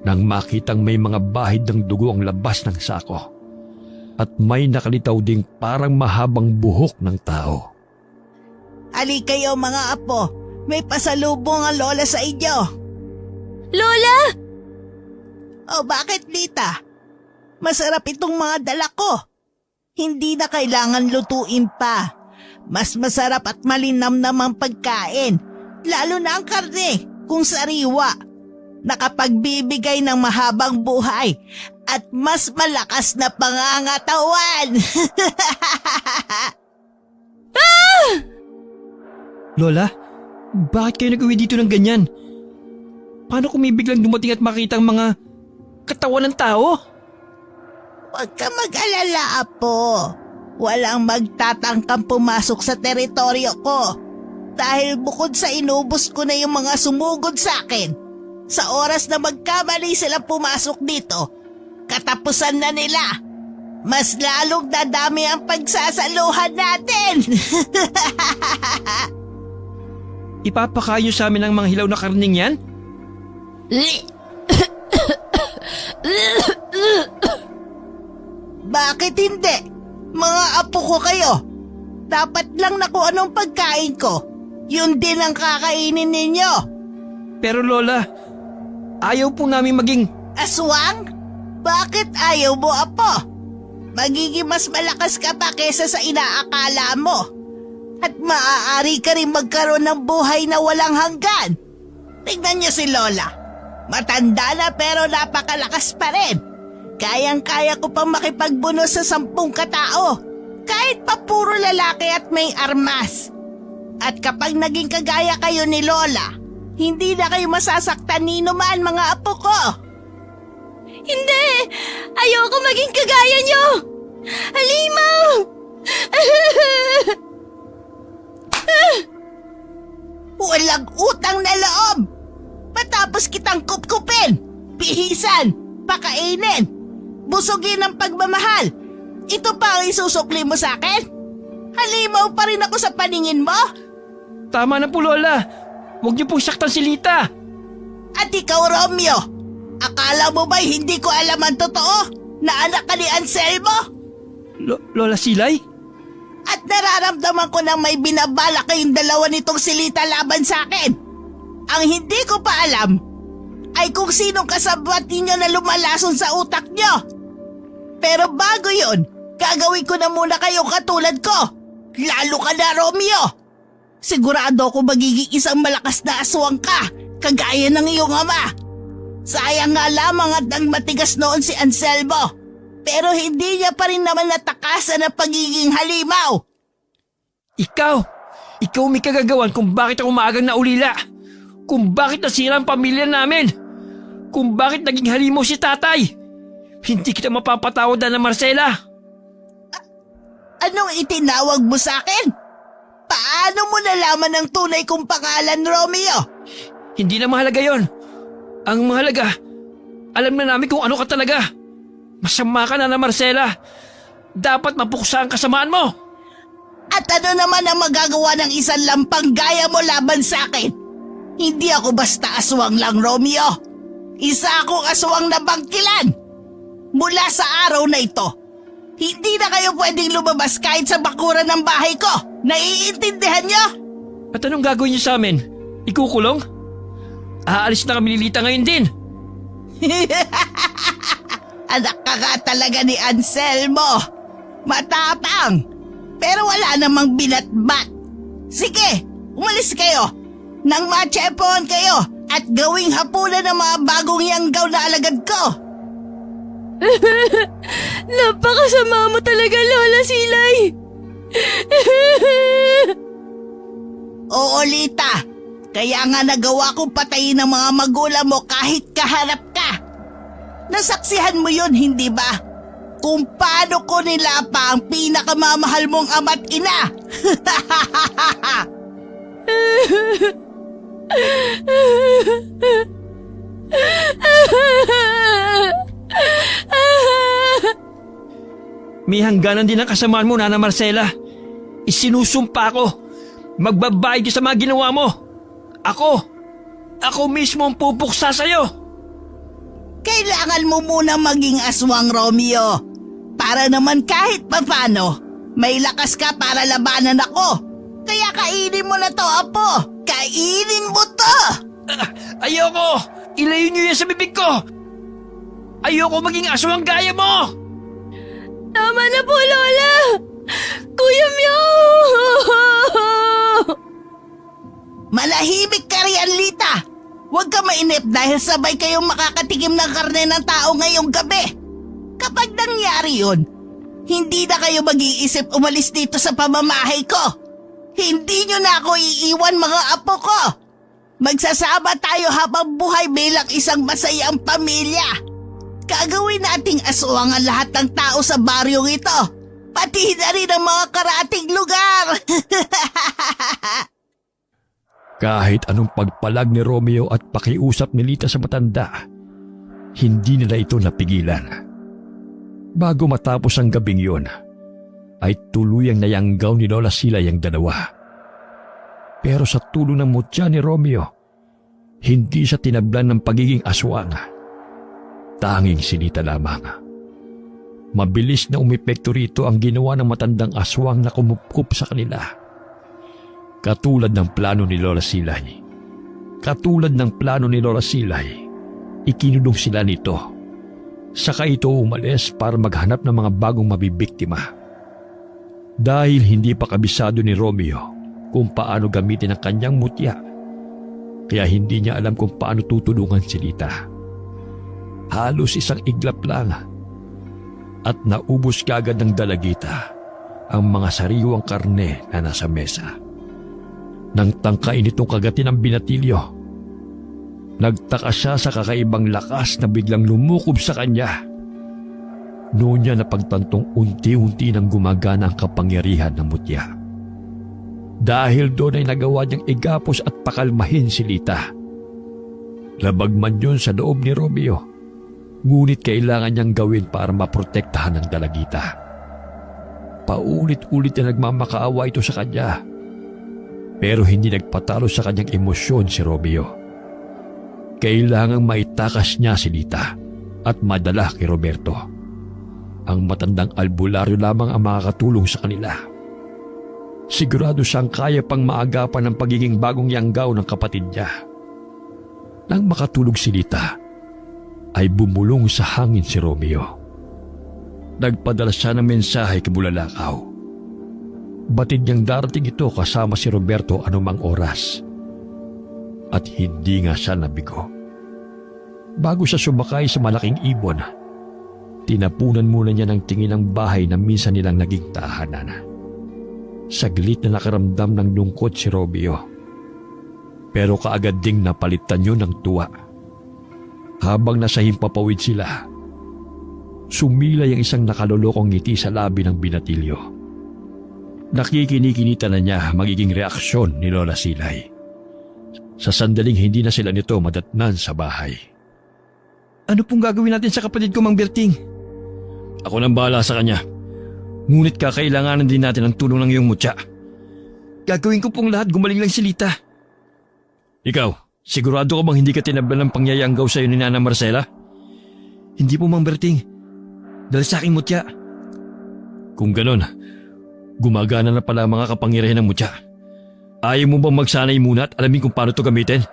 nang makitang may mga bahid ng dugo ang labas ng sako at may nakalitaw ding parang mahabang buhok ng tao. Ali kayo mga apo, may pasalubong ang lola sa inyo. Lola! O bakit, Lita? Masarap itong mga dala ko. Hindi na kailangan lutuin pa. Mas masarap at malinamnam ang pagkain, lalo na ang karne kung sariwa. Nakapagbibigay ng mahabang buhay at mas malakas na pangangatawan. Lola, bakit kayo nag-uwi dito ng ganyan? Paano kung may biglang dumating at makita ang mga katawan ng tao? Huwag ka mag-alala, apo. Walang magtatangkang pumasok sa teritoryo ko. Dahil bukod sa inubos ko na yung mga sumugod sa akin, sa oras na magkamali sila pumasok dito, katapusan na nila. Mas lalong dadami ang pagsasaluhan natin. Ipapakain niyo sa amin ang mga hilaw na karning yan? Bakit hindi? Mga apo ko kayo. Dapat lang na kung anong pagkain ko, yun din ang kakainin ninyo. Pero Lola, ayaw po namin maging... Aswang? Bakit ayaw mo, apo? Magiging mas malakas ka pa kesa sa inaakala mo. At maaari ka rin magkaroon ng buhay na walang hanggan. Tignan niyo si Lola. Matanda na pero napakalakas pa rin. Kayang-kaya ko pang makipagbuno sa 10 katao. Kahit pa puro lalaki at may armas. At kapag naging kagaya kayo ni Lola, hindi na kayo masasaktan ni man mga apo ko. Hindi! Ayoko maging kagaya nyo! Halimaw! Walang utang na loob. Matapos kitang kupkupin, pihisan, pakainin, busugin ng pagmamahal. Ito pa ang isusukli mo sa akin? Halimaw pa rin ako sa paningin mo? Tama na po, Lola. Huwag niyo pong saktan si Lita. At ikaw, Romeo, akala mo ba'y hindi ko alam ang totoo na anak ka ni Anselmo? Lola Silay? At nararamdaman ko na may binabala kayong dalawa nitong si Lita laban sa akin. Ang hindi ko pa alam ay kung sinong kasabwat ninyo na lumalason sa utak nyo. Pero bago yun, gagawin ko na muna kayong katulad ko. Lalo ka na, Romeo. Sigurado ako magiging isang malakas na aswang ka, kagaya ng iyong ama. Sayang nga lamang at ang matigas noon si Anselmo. Pero hindi niya pa rin naman natakasan ang pagiging halimaw. Ikaw may kagagawan kung bakit ako maagang naulila. Kung bakit nasira ang pamilya namin. Kung bakit naging halimaw si tatay. Hindi kita mapapatawad na Marcela. Anong itinawag mo sa akin? Paano mo nalaman ang tunay kong pangalan, Romeo? Hindi na mahalaga yon. Ang mahalaga, alam na namin kung ano ka talaga. Masama ka na Marcela. Dapat mapuksa ang kasamaan mo. At ano naman ang magagawa ng isang lampang gaya mo laban sa akin? Hindi ako basta aswang lang, Romeo. Isa akong aswang na bangkilan. Mula sa araw na ito, hindi na kayo pwedeng lumabas kahit sa bakuran ng bahay ko. Naiintindihan niyo? At anong gagawin niyo sa amin? Ikukulong? Aalis na kami ni Lita ngayon din. Anak ka nga talaga ni Anselmo. Matapang. Pero wala namang binatbat. Sige, umalis kayo. Nang matsyempohan kayo at gawing hapunan ng mga bagong yanggaw na alagad ko. Napakasama mo talaga, Lola Silay! Oo, Lita. Kaya nga nagawa kong patayin ng mga magulang mo kahit kaharap ka. Nasaksihan mo yun, hindi ba? Kung paano ko nilapa ang pinakamamahal mong ama't ina. May hangganan din ang kasamaan mo, Nana Marcela. Isinusumpa ko. Magbabayad sa mga ginawa mo. Ako mismo ang pupuksa sa'yo. Kailangan mo muna maging aswang, Romeo. Para naman kahit papano, may lakas ka para labanan ako. Kaya kainin mo na to, apo. Kainin mo to! Ayoko! Ilayo niyo yan sa bibig ko! Ayoko maging aswang gaya mo! Tama na po, Lola! Kuya Myo! Malahimik ka riyan, Lita. Huwag ka mainip dahil sabay kayong makakatikim ng karne ng tao ngayong gabi. Kapag nangyari yun, hindi na kayo mag-iisip umalis dito sa pamamahay ko. Hindi nyo na ako iiwan, mga apo ko. Magsasama tayo habang buhay bilang isang masayang pamilya. Gagawin nating aswang ang lahat ng tao sa baryong ito. Pati na rin ang mga karating lugar. Kahit anong pagpalag ni Romeo at pakiusap ni Lita sa matanda, hindi nila ito napigilan. Bago matapos ang gabing yun, ay tuluyang nayanggaw ni Lola Silay ang dalawa. Pero sa tulong ng mutya ni Romeo, hindi siya tinablan ng pagiging aswang. Tanging si Lita lamang. Mabilis na umepekto rito ang ginawa ng matandang aswang na kumupkup sa kanila. Katulad ng plano ni Lola Silay. Ikinulong sila nito. Saka ito umalis para maghanap ng mga bagong mabibiktima. Dahil hindi pa kabisado ni Romeo kung paano gamitin ang kanyang mutya, kaya hindi niya alam kung paano tutulungan si Lita. Halos isang iglap lang at naubos kagad ng dalagita ang mga sariwang karne na nasa mesa. Nang tangkain itong kagatin ang binatilyo, nagtaka siya sa kakaibang lakas na biglang lumukob sa kanya. Noon niya napagtantong unti-unti nang gumagana ang kapangyarihan ng mutya. Dahil doon ay nagawa niyang igapos at pakalmahin si Lita. Labag man yun sa loob ni Romeo, ngunit kailangan niyang gawin para maprotektahan ang dalagita. Paulit-ulit na nagmamakaawa ito sa kanya, pero hindi nagpatalo sa kanyang emosyon si Romeo. Kailangang maitakas niya si Lita at madala kay Roberto. Ang matandang albularyo lamang ang makakatulong sa kanila. Sigurado siyang kaya pang maagapan ang pagiging bagong yanggaw ng kapatid niya. Nang makatulog si Lita, ay bumulong sa hangin si Romeo. Nagpadala siya ng mensahe kay Bulalakaw. Batid niyang darating ito kasama si Roberto anumang oras. At hindi nga siya nabigo. Bago siya sumakay sa malaking ibon, tinapunan muna niya ng tingin ang bahay na minsan nilang naging tahanan. Saglit na nakaramdam ng lungkot si Romeo. Pero kaagad ding napalitan yun ng tuwa. Habang nasa himpapawid sila, sumilay ang isang nakalulokong ngiti sa labi ng binatilyo. Nakikinikinita na niya magiging reaksyon ni Lola Silay. Sa sandaling hindi na sila nito madatnan sa bahay. Ano pong gagawin natin sa kapatid ko, Mang Berting? Ako nang bahala sa kanya. Ngunit kakailanganan din natin ang tulong ng iyong mutya. Gagawin ko pong lahat, gumaling lang si Lita. Ikaw, sigurado ka bang hindi ka tinablan ng pangyayanggaw sa iyo ni Nana Marcela? Hindi po, Mang Berting. Dahil sa aking mutya. Kung ganon, gumagana na pala ang mga kapangyarihan ng mutya. Ayaw mo bang magsanay muna at alamin kung paano ito gamitin?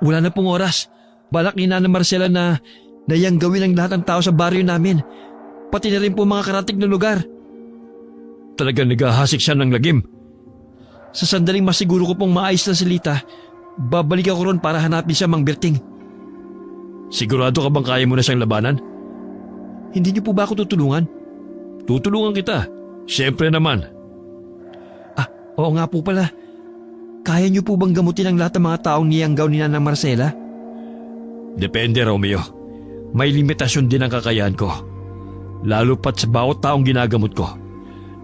Wala na pong oras. Balak ni Nana Marcela na nayanggawin ang lahat ng tao sa baryo namin. Pati na rin po mga karatig na lugar. Talagang naghahasik siya ng lagim. Sa sandaling masiguro ko pong maayos na si Lita, babalik ako ron para hanapin siya, Mang Berting. Sigurado ka bang kaya mo na siyang labanan? Hindi niyo po ba ako tutulungan? Tutulungan kita. Siyempre naman. Oo nga po pala. Kaya niyo po bang gamutin ang lahat ng mga taong niyanggaw ni Nana Marcela? Depende, Romeo. May limitasyon din ang kakayahan ko. Lalo pat sa bawat taong ginagamot ko,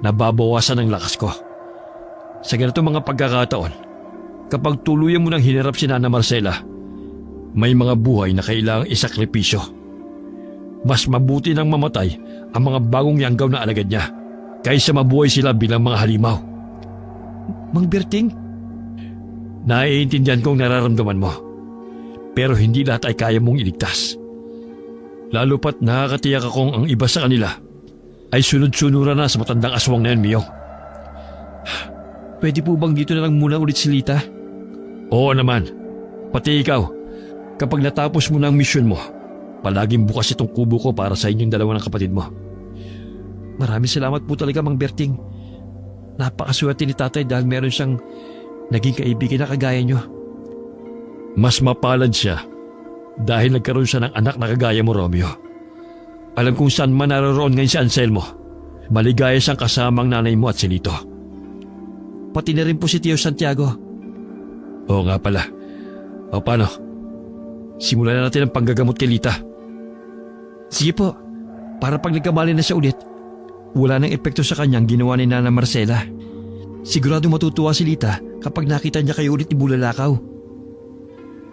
nababawasan ang lakas ko. Sa ganito mga pagkakataon, kapag tuluyan mo nang hinarap si Nana Marcela, may mga buhay na kailangang isakripisyo. Mas mabuti nang mamatay ang mga bagong yanggaw na alagad niya kaysa mabuhay sila bilang mga halimaw. Mang Berting? Naiintindihan kong nararamdaman mo, pero hindi lahat ay kaya mong iligtas. Lalo pat nakakatiyak akong ang iba sa kanila ay sunod-sunuran na sa matandang aswang na yan, Miyong. Pwede po bang dito na lang muna ulit si Lita? Oo naman. Pati ikaw, kapag natapos mo na ang misyon mo, palaging bukas itong kubo ko para sa inyong dalawa ng kapatid mo. Maraming salamat po talaga, Mang Berting. Napakaswerte ni tatay dahil meron siyang naging kaibigan na kagaya niyo. Mas mapalad siya dahil nagkaroon siya ng anak na kagaya mo, Romeo. Alam kung saan man naroon ngayon si Anselmo. Maligaya siyang kasamang nanay mo at si Lito. Pati na rin po si Tio Santiago. Oo nga pala. O paano? Simulan na natin ang panggagamot kay Lita. Sige po, para pag nagkamali na siya ulit, wala nang epekto sa kanyang ginawa ni Nana Marcela. Sigurado matutuwa si Lita kapag nakita niya kayo ulit ni Bulalakaw.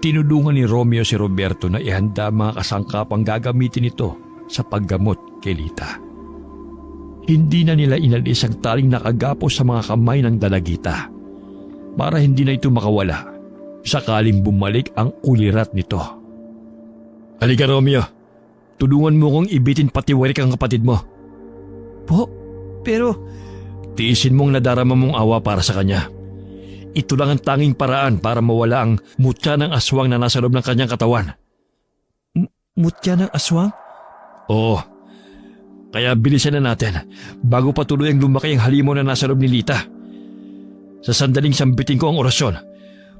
Tinulungan ni Romeo si Roberto na ihanda ang mga kasangkapang gagamitin nito sa paggamot kay Lita. Hindi na nila inalis ang taling nakagapos sa mga kamay ng dalagita para hindi na ito makawala sakaling bumalik ang ulirat nito. Halika, Romeo. Tulungan mo kong ibitin patiwarik ang kapatid mo. Po, pero Tiisin mong nadarama mong awa para sa kanya. Ito lang ang tanging paraan para mawala ang mutya ng aswang na nasa loob ng kanyang katawan. Mutya ng aswang? Oo. Kaya bilisan na natin bago pa tuluyang lumaki ang halimaw na nasa loob ni Lita. Sa sandaling sambitin ko ang orasyon,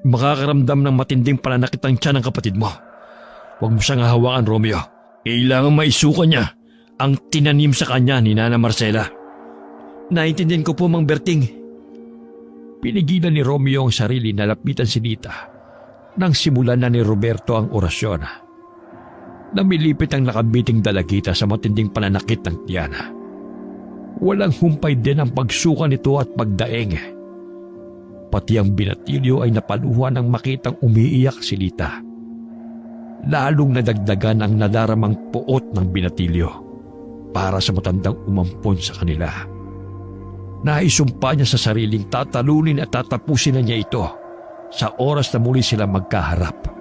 Makakaramdam ng matinding pananakit ang tiyan ng kapatid mo. Huwag mo siyang hahawakan, Romeo. Kailangan maisukan niya ang tinanim sa kanya ni Nana Marcela. Naintindihan ko po, Mang Berting. Pinigilan ni Romeo ang sarili na lapitan si Lita nang simulan na ni Roberto ang orasyon. Namilipit ang nakabiting dalagita sa matinding pananakit ng tiyan. Walang humpay din ang pagsuka nito at pagdaeng. Pati ang binatilyo ay napaluhan nang makitang umiiyak si Lita. Lalong nadagdagan ang nadaramang puot ng binatilyo para sa matandang umampon sa kanila. Naisumpa niya sa sariling tatalunin at tatapusin na niya ito sa oras na muli sila magkaharap.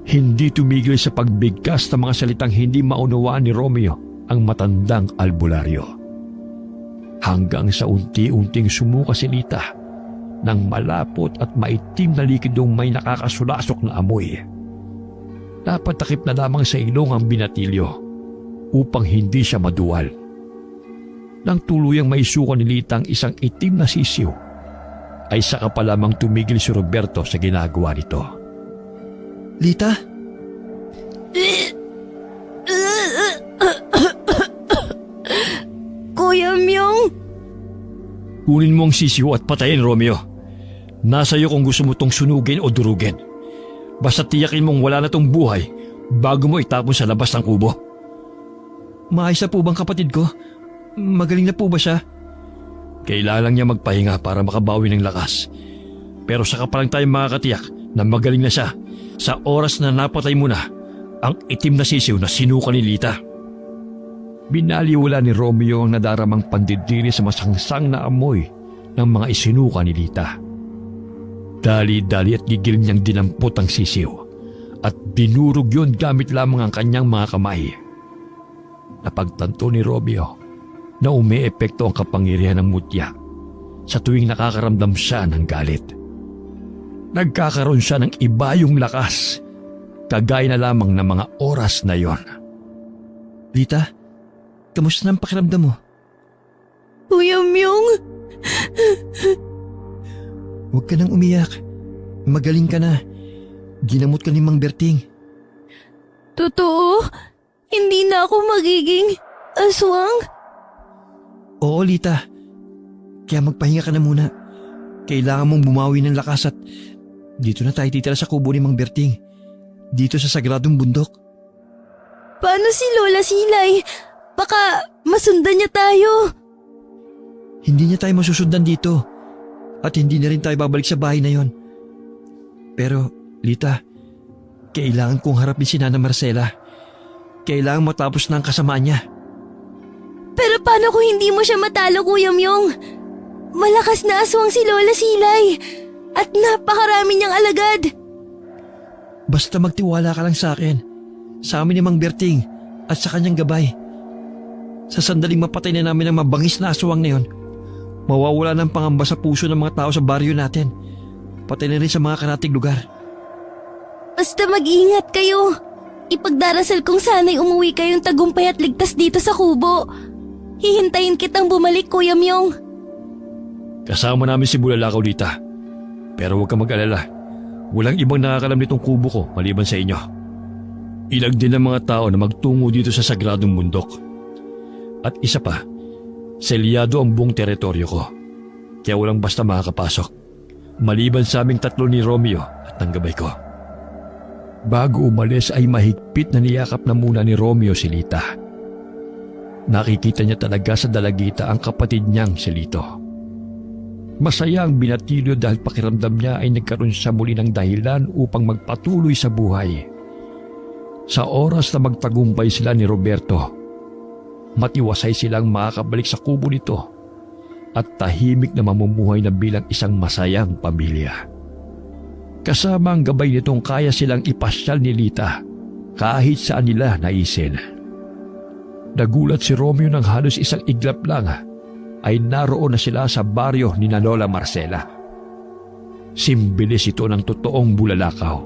Hindi tumigil sa pagbigkas ng mga salitang hindi maunawaan ni Romeo ang matandang albularyo. Hanggang sa unti-unting sumuka si Lita ng malapot at maitim na likidong may nakakasulasok na amoy. Napatakip na lamang sa ilong ang binatilyo upang hindi siya maduwal. Nang tuluyang maisuka ni Lita ang isang itim na sisiw, ay saka pa lamang tumigil si Roberto sa ginagawa nito. Lita? Kuya Myong! Kunin mo ang sisiw at patayin, Romeo. Nasa iyo kung gusto mo tong sunugin o durugin. Basta tiyakin mong wala na tong buhay bago mo itapon sa labas ng kubo. Maayos na po bang kapatid ko? Magaling na po ba siya? Kailangan niya magpahinga para makabawi ng lakas. Pero saka pa lang tayo makakatiyak na magaling na siya sa oras na napatay mo na ang itim na sisiw na sinuka ni Lita. Binaliwala ni Romeo ang nadaramang pandidiri sa masangsang na amoy ng mga isinuka ni Lita. Dali-dali at gigil niyang dinampot ang sisiw at binurog yun gamit lamang ang kanyang mga kamay. Napagtanto ni Romeo na umiepekto ang kapangyarihan ng mutya sa tuwing nakakaramdam siya ng galit. Nagkakaroon siya ng ibayong lakas, kagaya na lamang ng mga oras na yon. Lita, kamusta na ang pakiramdam mo? Kuya Myong! Huwag ka nang umiyak. Magaling ka na. Ginamot ka ni Mang Berting. Totoo? Hindi na ako magiging aswang? Oo, Lita. Kaya magpahinga ka na muna. Kailangan mong bumawi ng lakas at dito na tayo titira sa kubo ni Mang Berting. Dito sa sagradong bundok. Paano si Lola Silay? Baka masundan niya tayo. Hindi niya tayo masusundan dito. At hindi na rin tayo babalik sa bahay na yon. Pero, Lita, kailangan kong harapin si Nana Marcela. Kailangan matapos na ang kasamaan niya. Pero paano kung hindi mo siya matalo, Kuya Myong? Malakas na aswang si Lola Silay at napakarami niyang alagad. Basta magtiwala ka lang sa akin, sa amin ni Mang Berting at sa kanyang gabay. Sa sandaling mapatay na namin ang mabangis na aswang na yon, mawawala ng pangamba sa puso ng mga tao sa baryo natin, pati na rin sa mga karatig lugar. Basta mag-ingat kayo. Ipagdarasal kong sana'y umuwi kayong tagumpay at ligtas dito sa kubo. Hihintayin kitang bumalik, Kuya Myong. Kasama namin si Bulalakaw, Lita. Pero huwag kang mag-alala. Walang ibang nakakalam nitong kubo ko maliban sa inyo. Ilag din ang mga tao na magtungo dito sa sagradong bundok. At isa pa, selyado ang buong teritoryo ko. Kaya walang basta makakapasok. Maliban sa aming tatlo ni Romeo at ng gabay ko. Bago umalis ay mahigpit na niyakap na muna ni Romeo si Lita. Nakikita niya talaga sa dalagita ang kapatid niyang si Lito. Masaya ang binatilyo dahil pakiramdam niya ay nagkaroon siya muli ng dahilan upang magpatuloy sa buhay. Sa oras na magtagumpay sila ni Roberto, matiwasay silang makakabalik sa kubo nito at tahimik na mamumuhay na bilang isang masayang pamilya. Kasama ang gabay nitong kaya silang ipasyal ni Lita kahit saan nila naisin. Nagulat si Romeo nang halos isang iglap lang ay naroon na sila sa baryo ni na Lola Marcela. Simbilis ito ng totoong bulalakaw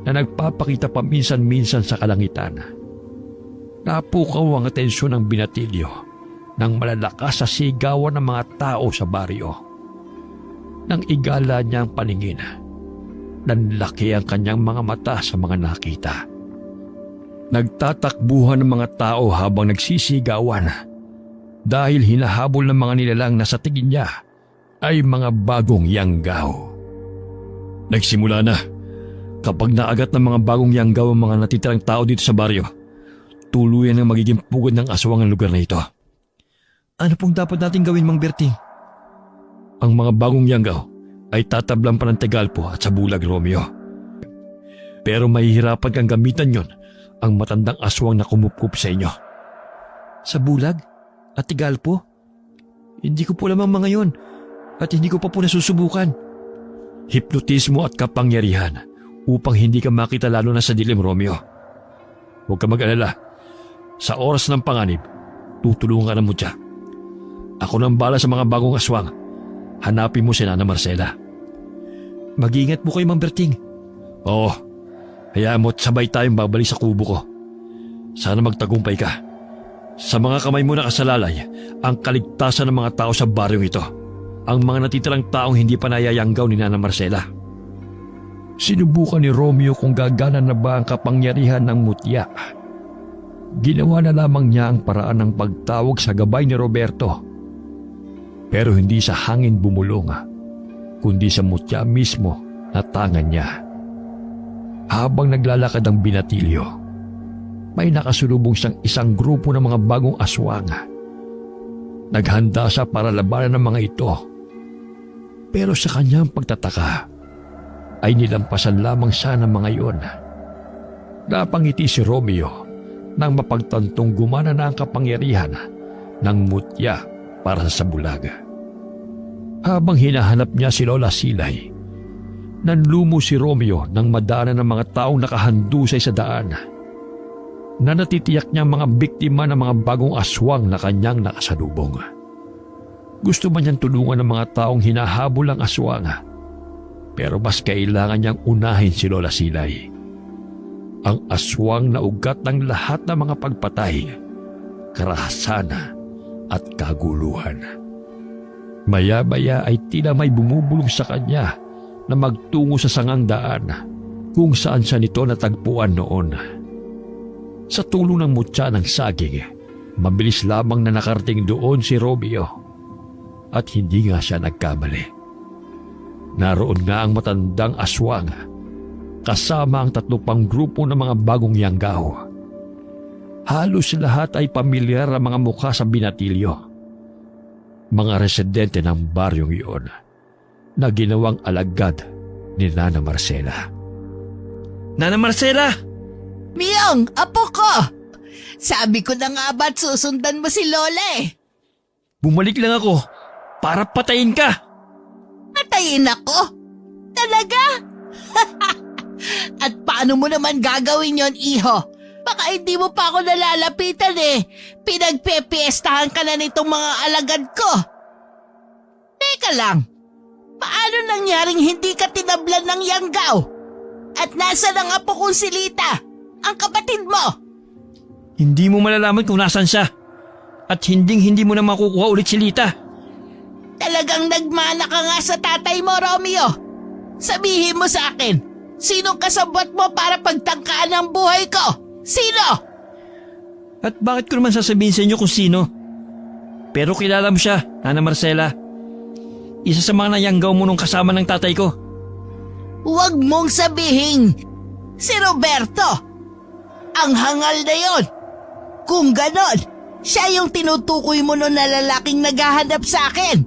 na nagpapakita paminsan-minsan sa kalangitan. Napukaw ang atensyon ng binatilyo nang malalakas sa sigawan ng mga tao sa baryo. Nang igala niya ang paningin, Nanlaki ang kanyang mga mata sa mga nakita. Nagtatakbuhan ng mga tao habang nagsisigawan dahil hinahabol ng mga nilalang na sa tingin niya ay mga bagong yanggaw. Nagsimula na. Kapag naagat ng mga bagong yanggaw ang mga natitirang tao dito sa baryo, tuluyan ang magiging pugod ng aswang ang lugar na ito. Ano pong dapat natin gawin, Mang Berting? Ang mga bagong yanggaw ay tatablan pa ng Tegalpo at sa Bulag, Romeo. Pero mahihirapan kang gamitan yon ang matandang aswang na kumupkup sa inyo. Sa Bulag? At Tigalpo? Hindi ko po alam ang mga yon at hindi ko pa po nasusubukan. Hipnotismo at kapangyarihan upang hindi ka makita lalo na sa dilim, Romeo. Huwag ka mag-alala. Sa oras ng panganib, tutulungan ka ng mutya. Ako nang bala sa mga bagong aswang. Hanapin mo si Nana Marcela. Mag-iingat po kayo, Mang Berting. Oo. Hayaan mo at sabay tayong babalik sa kubo ko. Sana magtagumpay ka. Sa mga kamay mo na kasalalay, ang kaligtasan ng mga tao sa baryong ito. Ang mga natitirang taong hindi pa nayayanggaw ni Nana Marcela. Sinubukan ni Romeo kung gagana na ba ang kapangyarihan ng mutya. Ginawa na lamang niya ang paraan ng pagtawag sa gabay ni Roberto. Pero hindi sa hangin bumulong, kundi sa mutya mismo na tangan niya. Habang naglalakad ang binatilyo, may nakasulubong siyang isang grupo ng mga bagong aswang. Naghanda siya para labanan ng mga ito. Pero sa kanyang pagtataka, ay nilampasan lamang siya ng mga iyon. Napangiti si Romeo nang mapagtantong gumana na ang kapangyarihan ng mutya para sa Bulag. Habang hinahanap niya si Lola Silay, nanlumo si Romeo nang madaanan ng mga taong nakahandusay sa daan na natitiyak niyang mga biktima ng mga bagong aswang na kanyang nakasalubong. Gusto man niyang tulungan ng mga taong hinahabol ang aswang, pero mas kailangan niyang unahin si Lola Silay. Ang aswang na ugat ng lahat ng mga pagpatay, karahasan at kaguluhan. Maya-maya ay tila may bumubulong sa kanya na magtungo sa sangang daan kung saan siya nito natagpuan noon. Sa tulong ng mutya ng saging, mabilis lamang na nakarating doon si Romeo at hindi nga siya nagkamali. Naroon nga ang matandang aswang kasama ang 3 pang grupo ng mga bagong yanggaw. Halos lahat ay pamilyar ang mga mukha sa binatilyo. Mga residente ng baryong iyon na ginawang alagad ni Nana Marcela. Nana Marcela! Miyong, apo ko! Sabi ko na nga ba't susundan mo si Lola eh? Bumalik lang ako para patayin ka! Patayin ako? Talaga? At paano mo naman gagawin yon, iho? Baka hindi mo pa ako nalalapitan eh. Pinagpepiestahan ka na nitong mga alagad ko. Teka lang, paano nangyaring hindi ka tinablan ng yanggaw? At nasa na nga po kung si Lita, ang kapatid mo? Hindi mo malalaman kung nasan siya. At hindi mo na makukuha ulit si Lita. Talagang nagmana ka nga sa tatay mo, Romeo. Sabihin mo sa akin, sinong kasabot mo para pagtangkaan ang buhay ko? Sino? At bakit ko naman sasabihin sa inyo kung sino? Pero kilala mo siya, Nana Marcela. Isa sa mga nayanggaw mo nung kasama ng tatay ko. Huwag mong sabihin, si Roberto. Ang hangal na yon. Kung ganon, siya yung tinutukoy mo nun na lalaking naghahanap sa akin.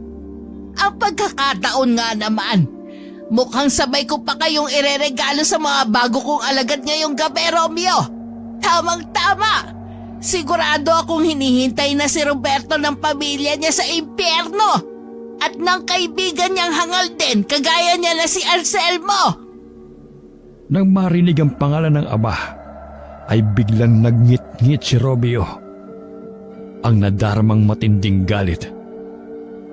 Ang pagkakataon nga naman, mukhang sabay ko pa kayong ireregalo sa mga bago kong alagad ngayong gabi, Romeo. Tamang-tama. Sigurado akong hinihintay na si Roberto ng pamilya niya sa impyerno. At ng kaibigan niyang hangal din, kagaya niya na si Anselmo. Nang marinig ang pangalan ng ama, ay biglang nagngit-ngit si Romeo. Ang nadarmang matinding galit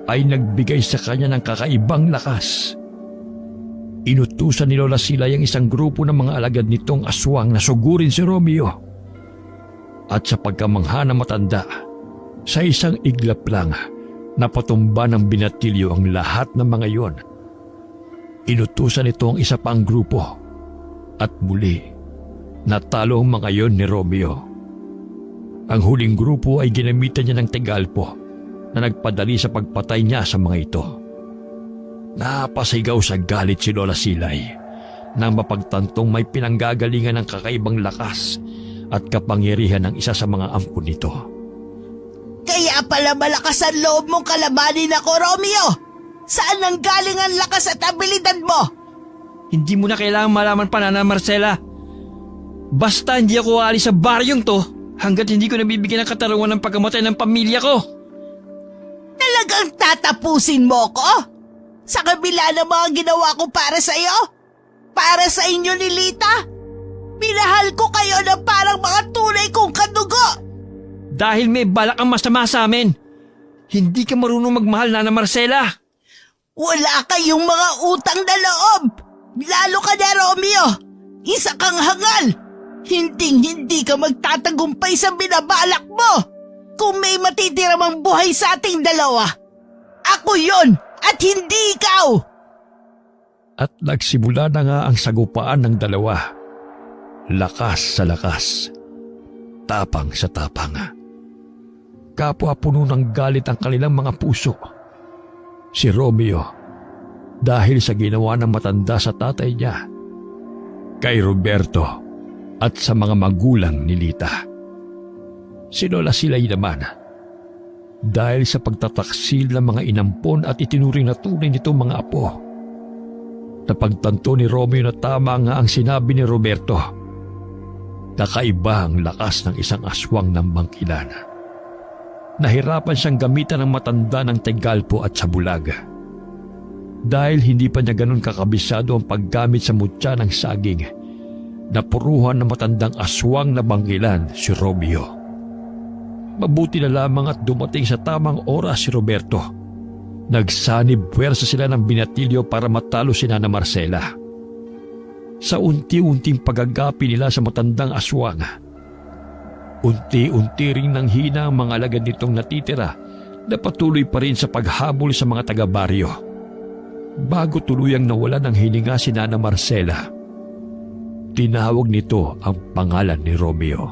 ay nagbigay sa kanya ng kakaibang lakas. Inutusan ni Lola Silay ang isang grupo ng mga alagad nitong aswang na sugurin si Romeo. At sa pagkamangha ng matanda, sa isang iglap lang, napatumba ng binatilyo ang lahat ng mga iyon. Inutusan nito ang isa pang grupo at muli natalo ang mga yon ni Romeo. Ang huling grupo ay ginamitan niya ng Tegalpo na nagpadali sa pagpatay niya sa mga ito. Napasigaw sa galit si Lola Silay nang mapagtantong may pinanggagalingan ng kakaibang lakas at kapangyarihan ng isa sa mga ampon nito. Kaya pala malakas ang loob mong kalabanin ako, Romeo! Saan nanggaling ang lakas at abilidad mo? Hindi mo na kailangan malaman pa, Nana Marcela. Basta hindi ako aalis sa baryong to hanggat hindi ko nabibigyan ng katarungan ng pagkamatay ng pamilya ko. Talagang tatapusin mo ko? Sa kabila ng mga ginawa ko para sa iyo? Para sa inyo ni Lita? Minahal ko kayo na parang mga tunay kong kadugo! Dahil may balak ang masama sa amin. Hindi ka marunong magmahal, Nana Marcela. Wala kayong mga utang na loob! Lalo ka na, Romeo! Isa kang hangal! Hinding-hindi ka magtatagumpay sa binabalak mo! Kung may matitira mang buhay sa ating dalawa, ako yon at hindi ikaw! At nagsimula na nga ang sagupaan ng dalawa. Lakas sa lakas. Tapang sa tapang. Kapwa puno ng galit ang kanilang mga puso. Si Romeo, dahil sa ginawa ng matanda sa tatay niya, kay Roberto at sa mga magulang ni Lita. Si Lola Silay naman, dahil sa pagtataksil ng mga inampon at itinuring na tunay nitong mga apo. Napagtanto ni Romeo na tama nga ang sinabi ni Roberto. Kakaiba ang lakas ng isang aswang ng bangkilan. Nahirapan siyang gamitan ng matanda ng Tegalpo at sabulag. Dahil hindi pa niya ganun kakabisado ang paggamit sa mutya ng saging, napuruhan ng matandang aswang na bangkilan si Romeo. Mabuti na lamang at dumating sa tamang oras si Roberto. Nagsanib puwersa sila ng binatilyo para matalo si Nana Marcela. Sa unti-unting pagagapi nila sa matandang aswang, unti-unti ring nanghina ang mga alagad nitong natitira na patuloy pa rin sa paghabol sa mga taga-baryo. Bago tuluyang nawala ng hininga si Nana Marcela, tinawag nito ang pangalan ni Romeo.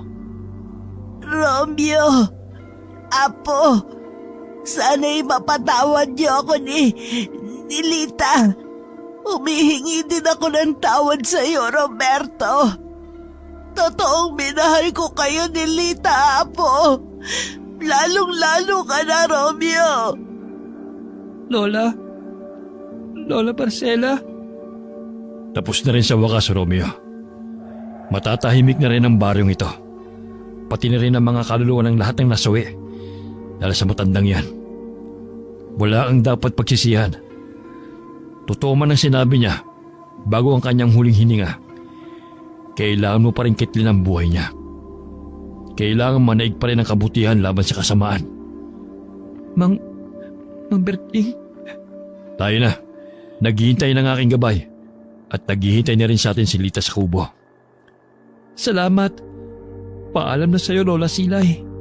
Romeo! Apo! Sana'y mapatawad niyo ako ni Lita. Humihingi din ako ng tawad sa iyo, Roberto. Totoong minahal ko kayo ni Lita, Apo. Lalong-lalo ka na, Romeo. Lola Marcela. Tapos na rin sa wakas, Romeo. Matatahimik na rin ang baryong ito. Pati na rin ang mga kaluluwa ng lahat ng nasawi dahil sa matandang yan. Wala kang dapat pagsisihan. Totoo man ang sinabi niya bago ang kanyang huling hininga. Kailangan mo pa rin kitlin ang buhay niya. Kailangan manaig pa rin ang kabutihan laban sa kasamaan. Mang Berting? Tayo na. Naghihintay ng aking gabay at naghihintay na rin sa atin si Lita sa kubo. Salamat. Paalam na sa'yo, Lola Silay.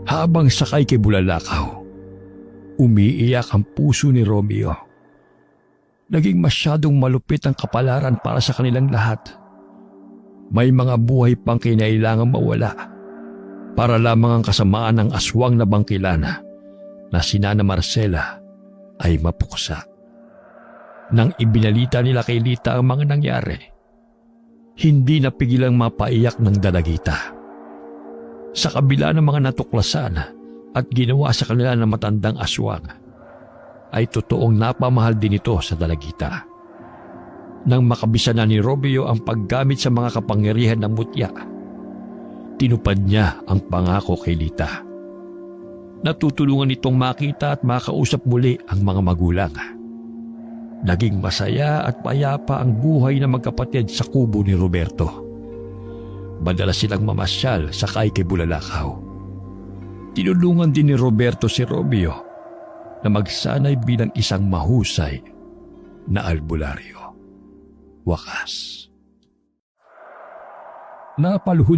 Habang sakay kay Bulalakaw, umiiyak ang puso ni Romeo. Naging masyadong malupit ang kapalaran para sa kanilang lahat. May mga buhay pang kinailangang mawala para lamang ang kasamaan ng aswang na bangkilan na si Nana Marcela ay mapuksa. Nang ibinalita nila kay Lita ang mga nangyari, hindi napigilang mapaiyak ng dalagita. Sa kabila ng mga natuklasan at ginawa sa kanila ng matandang aswang, ay totoong napamahal din ito sa dalagita. Nang makabisa na ni Romeo ang paggamit sa mga kapangyarihan ng mutya, tinupad niya ang pangako kay Lita. Natutulungan itong makita at makausap muli ang mga magulang. Naging masaya at payapa ang buhay ng magkapatid sa kubo ni Roberto. Madalas silang mamasyal sakay kay Bulalakaw. Tinulungan din ni Roberto si Romeo na magsanay bilang isang mahusay na albularyo. Wakas. Napaluhod